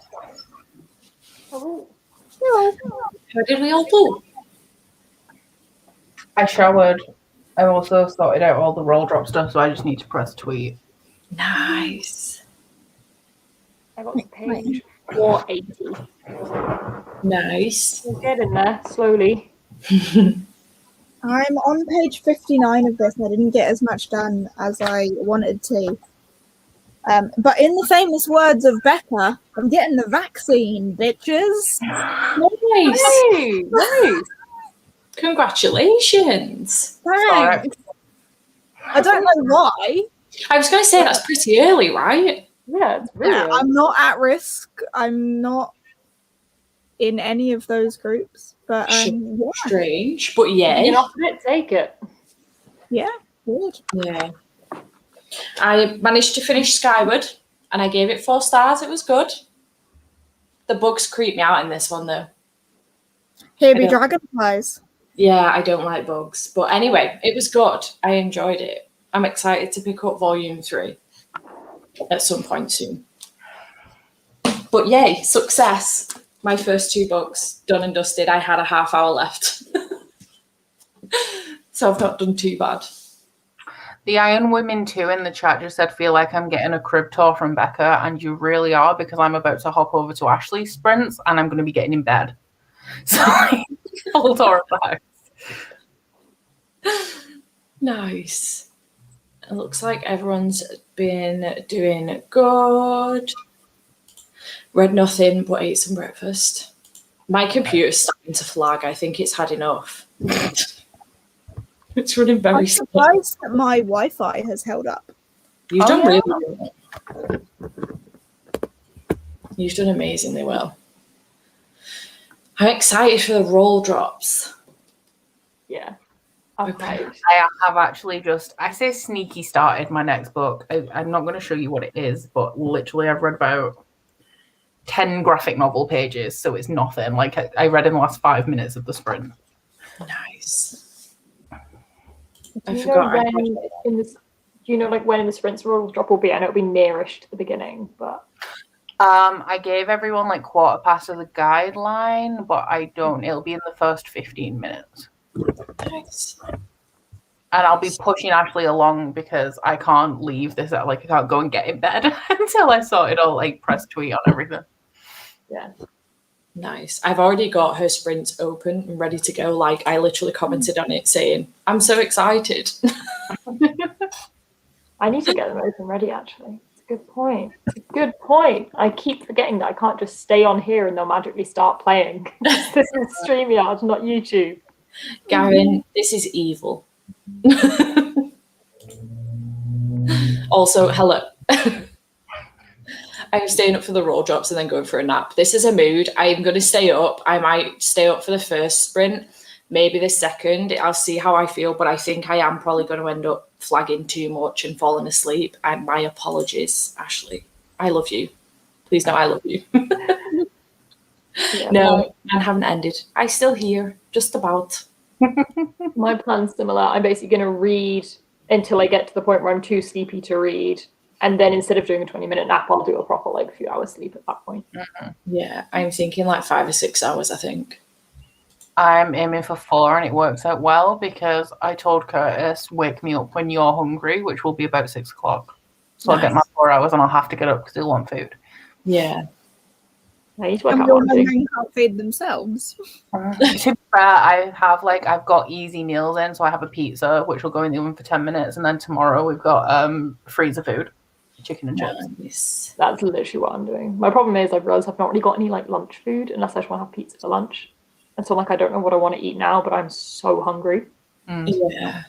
Oh, How did we all do? I showered. I also sorted out all the roll drop stuff, so I just need to press tweet. Nice. I got to page 480. Nice. We're getting there slowly. I'm on page 59 of this, and I didn't get as much done as I wanted to. But in the famous words of Becca, I'm getting the vaccine, bitches. Nice. Hey, nice. Congratulations. Thanks. I don't know why. I was going to say that's pretty early, right? Yeah, it's really early. I'm not at risk. I'm not in any of those groups. But yeah, Strange, but You yeah. can offer it, take it. yeah, good. Yeah. I managed to finish Skyward and I gave it 4 stars. It was good. The bugs creep me out in this one though. Here be dragonflies. Yeah, I don't like bugs. But anyway, it was good. I enjoyed it. I'm excited to pick up volume 3 at some point soon. But yay, success. My first 2 books done and dusted. I had a half hour left. So I've not done too bad. The Iron Women 2 in the chat just said, feel like I'm getting a crib tour from Becca, and you really are, because I'm about to hop over to Ashley's sprints and I'm going to be getting in bed. So full tour of the house. Nice. It looks like everyone's been doing good. Read nothing but ate some breakfast. My computer's starting to flag. I think it's had enough. It's running very I'm slow. surprised that my Wi-Fi has held up. You've done yeah. really well. You've done amazingly well. I'm excited for the roll drops. Yeah. Okay. I have actually I say sneaky started my next book. I'm not going to show you what it is, but literally I've read about 10 graphic novel pages, so it's nothing. Like I read in the last 5 minutes of the sprint. Nice. Do you know when in the sprints roll drop will be? I know it'll be nearish to the beginning, but I gave everyone like quarter past as a guideline, but it'll be in the first 15 minutes. Nice. And I'll be pushing Ashley along because I can't leave this I can't go and get in bed until I sort it all, like press tweet on everything. Yeah. Nice. I've already got her sprints open and ready to go. Like I literally commented on it saying, I'm so excited. I need to get them open ready, actually. It's a good point. Good point. I keep forgetting that I can't just stay on here and they'll magically start playing. This is StreamYard, not YouTube. Gavin, this is evil. Also, hello. I'm staying up for the roll drops and then going for a nap. This is a mood. I'm going to stay up. I might stay up for the first sprint, maybe the second. I'll see how I feel, but I think I am probably going to end up flagging too much and falling asleep. And my apologies, Ashley. I love you. Please know I love you. No, I haven't ended. I'm still here, just about. My plan's similar. I'm basically going to read until I get to the point where I'm too sleepy to read. And then instead of doing a 20-minute nap, I'll do a proper few hours sleep at that point. Yeah, I'm thinking 5 or 6 hours, I think. I'm aiming for 4 and it works out well because I told Curtis, wake me up when you're hungry, which will be about 6 o'clock. So I'll get my 4 hours and I'll have to get up because they'll want food. Yeah. I need to work And out your what I'm doing. hungry can't feed themselves. To be fair, I've got easy meals in, so I have a pizza which will go in the oven for 10 minutes, and then tomorrow we've got freezer food, chicken and chips. Nice. That's literally what I'm doing. My problem is I've realized I've not really got any lunch food unless I just want to have pizza for lunch. And so I don't know what I want to eat now, but I'm so hungry. Yeah.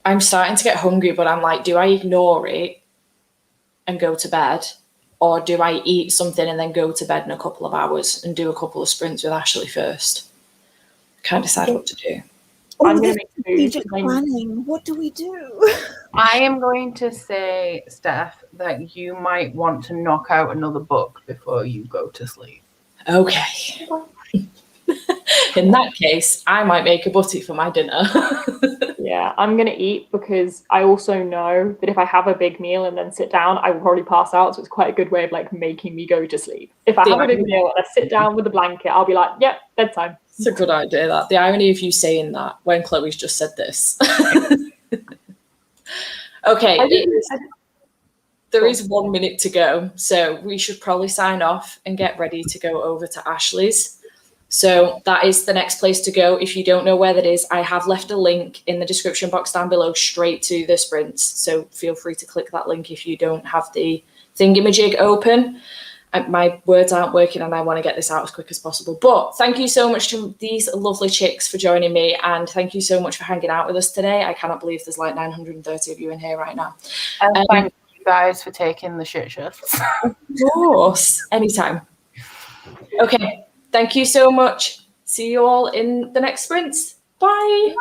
I'm starting to get hungry, but I'm like, do I ignore it and go to bed? Or do I eat something and then go to bed in a couple of hours and do a couple of sprints with Ashley first? Can't decide what to do. I'm going to make food. Strategic planning. What do we do? I am going to say, Steph, that you might want to knock out another book before you go to sleep. Okay. In that case, I might make a butty for my dinner. Yeah, Yeah, I'm going to eat because I also know that if I have a big meal and then sit down, I will probably pass out. So it's quite a good way of like making me go to sleep. If I have a big meal and I sit down with a blanket, I'll be like, yep, bedtime. It's a good idea, that. The irony of you saying that when Chloe's just said this. Okay, there is 1 minute to go, so we should probably sign off and get ready to go over to Ashley's. So that is the next place to go. If you don't know where that is, I have left a link in the description box down below straight to the sprints. So feel free to click that link if you don't have the thingamajig open. My words aren't working and I want to get this out as quick as possible. But thank you so much to these lovely chicks for joining me. And thank you so much for hanging out with us today. I cannot believe there's like 930 of you in here right now. And thank you guys for taking the shit shifts. Of course, anytime. Okay. Thank you so much. See you all in the next sprints. Bye.